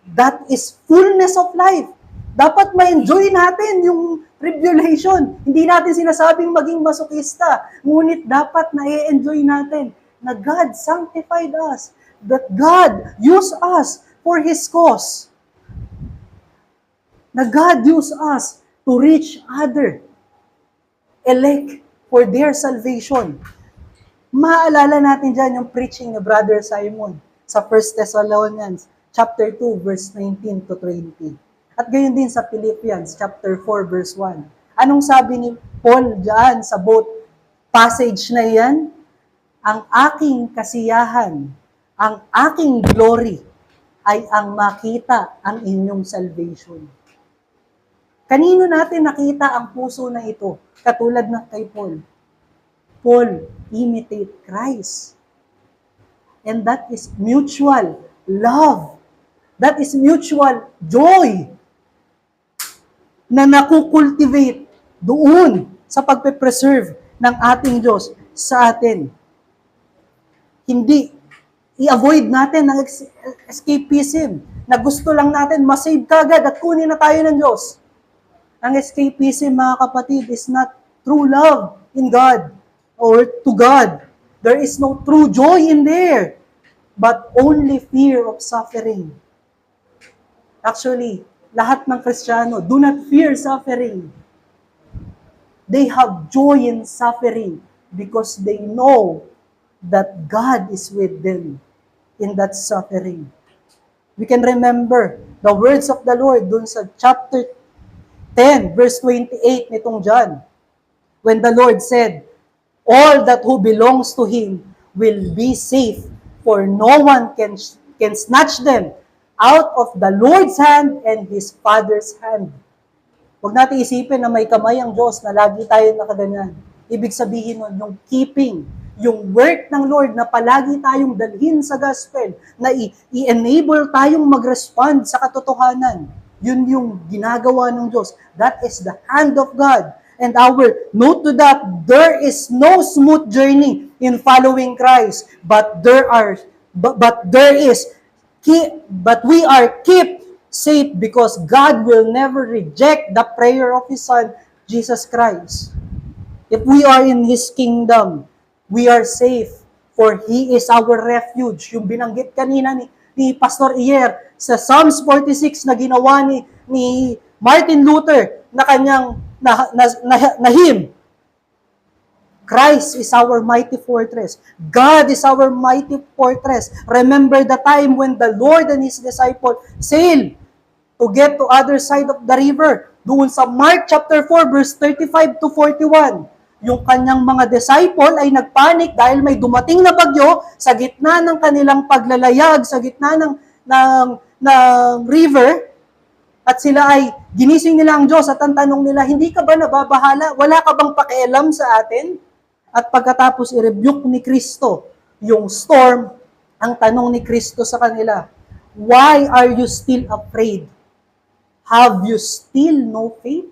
A: That is fullness of life. Dapat ma-enjoy natin yung tribulation. Hindi natin sinasabing maging masokista, ngunit dapat na-enjoy natin na God sanctified us, that God used us for His cause. Na God used us to reach other elect for their salvation. Maalala natin dyan yung preaching ni Brother Simon sa 1 Thessalonians chapter 2, verse 19 to 20. At gayon din sa Philippians chapter 4, verse 1. Anong sabi ni Paul dyan sa both passage na yan? Ang aking kasiyahan, ang aking glory, ay ang makita ang inyong salvation. Kanino natin nakita ang puso na ito? Katulad ng kay Paul. Paul imitate Christ. And that is mutual love. That is mutual joy na nakukultivate doon sa pagpe-preserve ng ating Diyos sa atin. Hindi i-avoid natin ang escapism na gusto lang natin masave kagad at kunin na tayo ng Diyos. Ang escapism, mga kapatid, is not true love in God or to God. There is no true joy in there, but only fear of suffering. Actually, lahat ng Kristiyano do not fear suffering. They have joy in suffering because they know that God is with them in that suffering. We can remember the words of the Lord dun sa chapter 10, verse 28 nitong John. When the Lord said, all that who belongs to Him will be safe, for no one can snatch them out of the Lord's hand and His Father's hand. Huwag natin isipin na may kamay ang Diyos na lagi tayo nakaganyan. Ibig sabihin nun, yung keeping, yung work ng Lord na palagi tayong dalhin sa gospel, na i-enable tayong mag-respond sa katotohanan. Yun yung ginagawa ng Diyos. That is the hand of God. And our note to that, there is no smooth journey in following Christ, but we are kept safe because God will never reject the prayer of His Son, Jesus Christ. If we are in His kingdom, we are safe, for He is our refuge. Yung binanggit kanina ni Pastor Iyer sa Psalms 46 na ginawa ni Martin Luther na kanyang na hymn. Christ is our mighty fortress. God is our mighty fortress. Remember the time when the Lord and His disciple sailed to get to other side of the river. Doon sa Mark chapter 4 verse 35 to 41. Yung kanyang mga disciple ay nagpanik dahil may dumating na bagyo sa gitna ng kanilang paglalayag, sa gitna ng river, at sila ay ginising nila ang Diyos at ang tanong nila, hindi ka ba nababahala? Wala ka bang pakialam sa atin? At pagkatapos i-rebuke ni Kristo yung storm, ang tanong ni Kristo sa kanila, why are you still afraid? Have you still no faith?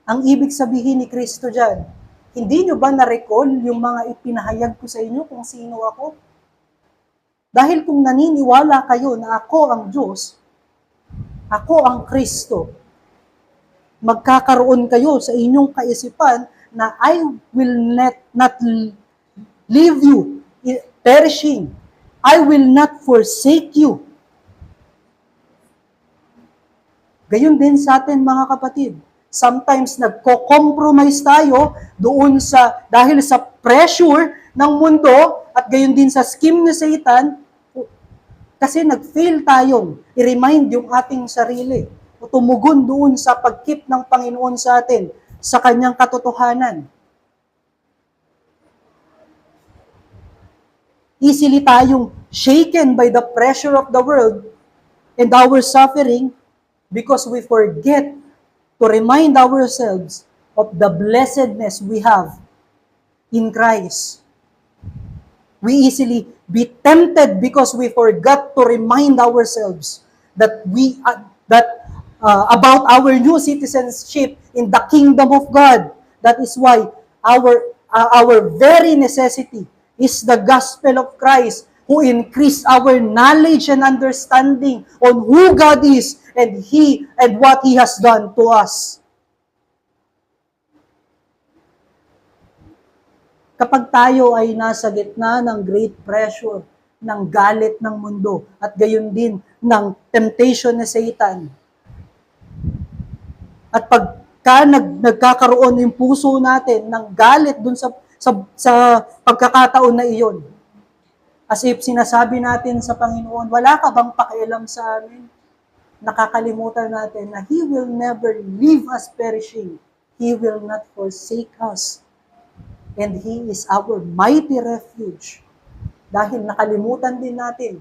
A: Ang ibig sabihin ni Kristo dyan, Hindi nyo ba na-recall yung mga ipinahayag ko sa inyo kung sino ako? Dahil kung naniniwala kayo na ako ang Diyos, ako ang Kristo, magkakaroon kayo sa inyong kaisipan na I will not leave you perishing. I will not forsake you. Gayon din sa atin mga kapatid. Sometimes nagko-compromise tayo doon dahil sa pressure ng mundo at gayon din sa scheme ni Satan kasi nag-fail tayong i-remind yung ating sarili o tumugon doon sa pagkip ng Panginoon sa atin sa kanyang katotohanan. Easily tayong shaken by the pressure of the world and our suffering because we forget to remind ourselves of the blessedness we have in Christ. We easily be tempted because we forgot to remind ourselves that about our new citizenship in the kingdom of God. That is why our very necessity is the gospel of Christ, who increased our knowledge and understanding on who God is and what He has done to us. Kapag tayo ay nasa gitna ng great pressure, ng galit ng mundo, at gayon din ng temptation ni Satan, at pagka nagkakaroon yung puso natin ng galit dun sa pagkakataon na iyon, as if sinasabi natin sa Panginoon, wala ka bang pakialam sa amin? Nakakalimutan natin na He will never leave us perishing. He will not forsake us. And He is our mighty refuge. Dahil nakalimutan din natin,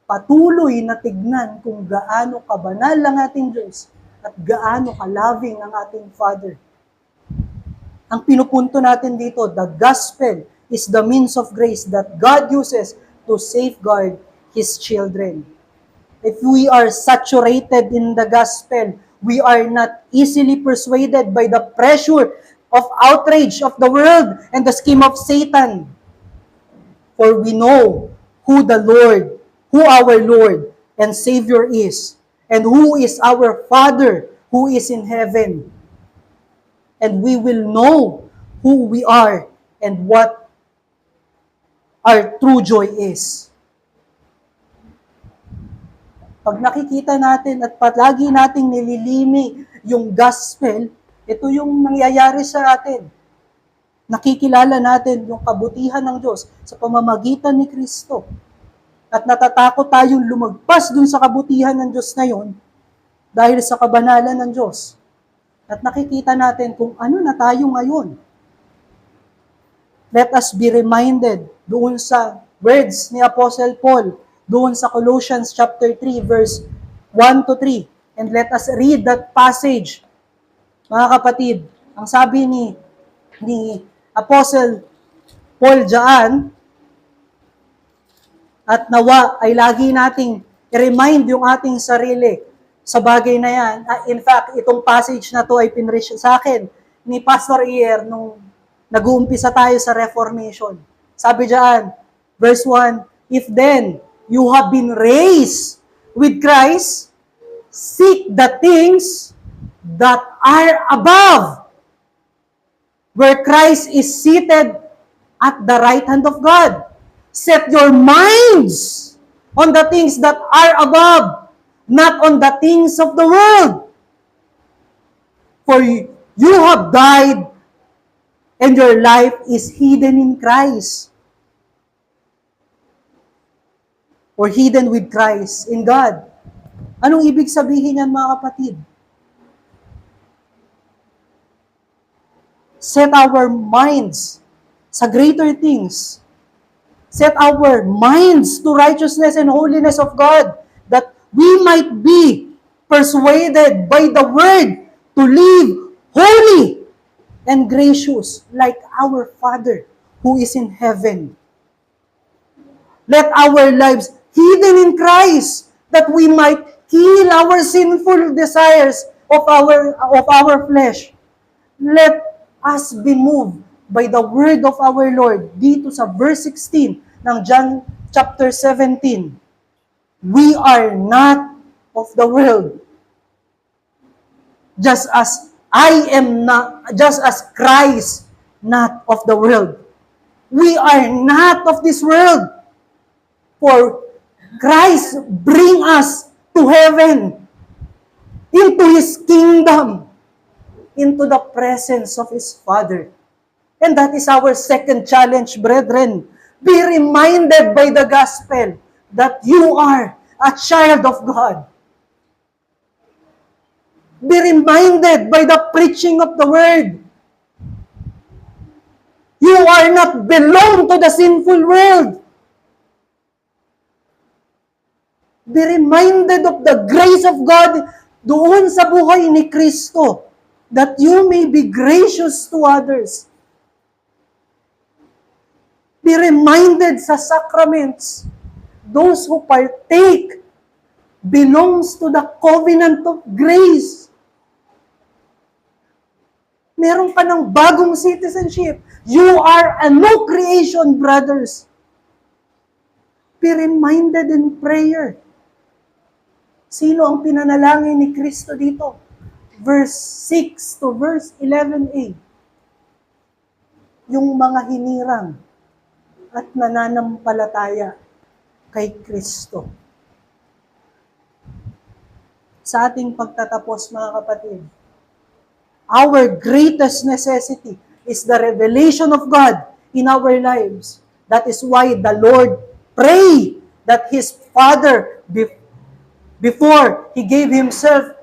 A: patuloy na tignan kung gaano kabanal ang ating Diyos at gaano ka-loving ang ating Father. Ang pinupunto natin dito, the gospel is the means of grace that God uses to safeguard His children. If we are saturated in the gospel, we are not easily persuaded by the pressure of outrage of the world and the scheme of Satan. For we know who our Lord and Savior is, and who is our Father who is in heaven. And we will know who we are and what our true joy is. Pag nakikita natin at palagi nating nililimi yung gospel, ito yung nangyayari sa atin. Nakikilala natin yung kabutihan ng Diyos sa pamamagitan ni Kristo. At natatakot tayong lumagpas dun sa kabutihan ng Diyos na yon dahil sa kabanalan ng Diyos. At nakikita natin kung ano na tayo ngayon. Let us be reminded doon sa words ni Apostle Paul, doon sa Colossians chapter 3, verse 1 to 3. And let us read that passage. Mga kapatid, ang sabi ni Apostle Paul dyan, at nawa ay lagi nating i-remind yung ating sarili sa bagay na yan. In fact, itong passage na to ay pinreach sa akin ni Pastor Iyer nung nag-uumpisa tayo sa Reformation. Sabi dyan, verse 1, if then you have been raised with Christ, seek the things that are above, where Christ is seated at the right hand of God. Set your minds on the things that are above, not on the things of the world. For you have died, and your life is hidden in Christ. Or hidden with Christ in God. Anong ibig sabihin yan, mga kapatid? Set our minds sa greater things. Set our minds to righteousness and holiness of God, that we might be persuaded by the word to live holy and gracious like our Father who is in heaven. Let our lives hidden in Christ, that we might kill our sinful desires of our flesh. Let us be moved by the word of our Lord dito sa verse 16 ng John chapter 17. We are not of the world. Just as Christ not of the world. We are not of this world. For Christ bring us to heaven, into His kingdom, into the presence of His Father. And that is our second challenge, brethren. Be reminded by the gospel that you are a child of God. Be reminded by the preaching of the word. You are not belong to the sinful world. Be reminded of the grace of God doon sa buhay ni Kristo, that you may be gracious to others. Be reminded sa sacraments, those who partake belongs to the covenant of grace. Meron ka ng bagong citizenship. You are a new creation, brothers. Be reminded in prayer. Sino ang pinanalangin ni Kristo dito? Verse 6 to verse 11a. Yung mga hinirang at nananampalataya kay Kristo. Sa ating pagtatapos, mga kapatid, our greatest necessity is the revelation of God in our lives. That is why the Lord prayed that His Father, before He gave Himself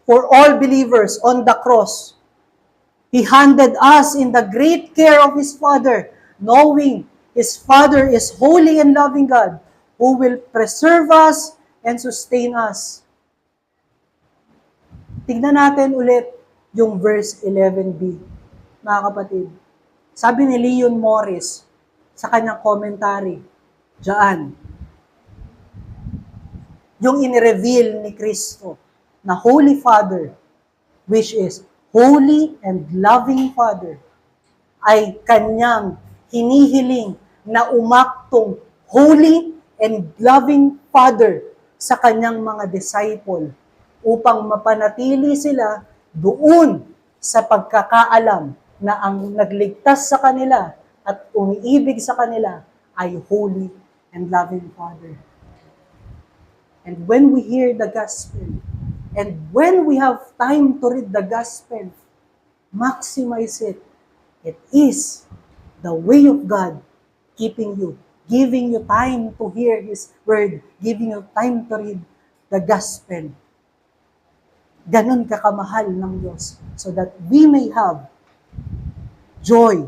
A: for all believers on the cross. He handed us in the great care of His Father, knowing His Father is holy and loving God, who will preserve us and sustain us. Tignan natin ulit yung verse 11b, mga kapatid. Sabi ni Leon Morris sa kanyang commentary, diyan, yung in-reveal ni Kristo na Holy Father, which is Holy and Loving Father, ay kanyang hinihiling na umaktong Holy and Loving Father sa kanyang mga disciple upang mapanatili sila doon sa pagkakaalam na ang nagligtas sa kanila at umiibig sa kanila ay Holy and Loving Father. And when we hear the gospel, and when we have time to read the gospel, maximize it. It is the way of God keeping you, giving you time to hear His word, giving you time to read the gospel. Ganon kakamahal ng Diyos, so that we may have joy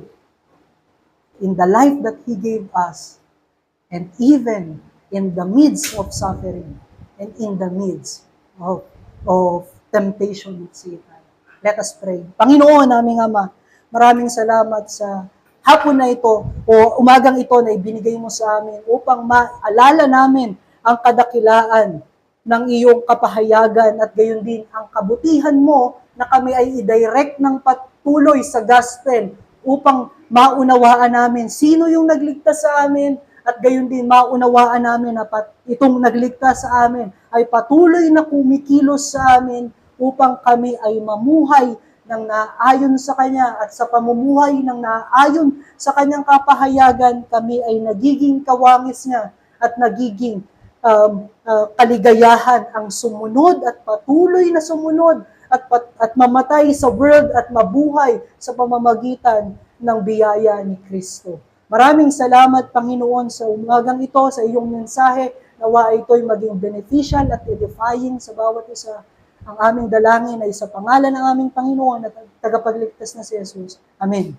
A: in the life that He gave us, and even in the midst of suffering, and in the midst of temptation with Satan. Let us pray. Panginoon naming Ama, maraming salamat sa hapon na ito o umagang ito na ibinigay mo sa amin upang maalala namin ang kadakilaan ng iyong kapahayagan at gayon din ang kabutihan mo na kami ay i-direct ng patuloy sa gospel upang maunawaan namin sino yung nagligtas sa amin at gayon din maunawaan namin na itong nagligtas sa amin ay patuloy na kumikilos sa amin upang kami ay mamuhay ng naayon sa Kanya at sa pamumuhay ng naayon sa Kanyang kapahayagan, kami ay nagiging kawangis niya at nagiging kaligayahan ang sumunod at patuloy na sumunod at mamatay sa world at mabuhay sa pamamagitan ng biyaya ni Kristo. Maraming salamat, Panginoon, sa umagang ito, sa iyong mensahe. Nawa ito'y maging beneficial at edifying sa bawat isa. Ang aming dalangin ay sa pangalan ng aming Panginoon at tagapagligtas na si Jesus. Amen.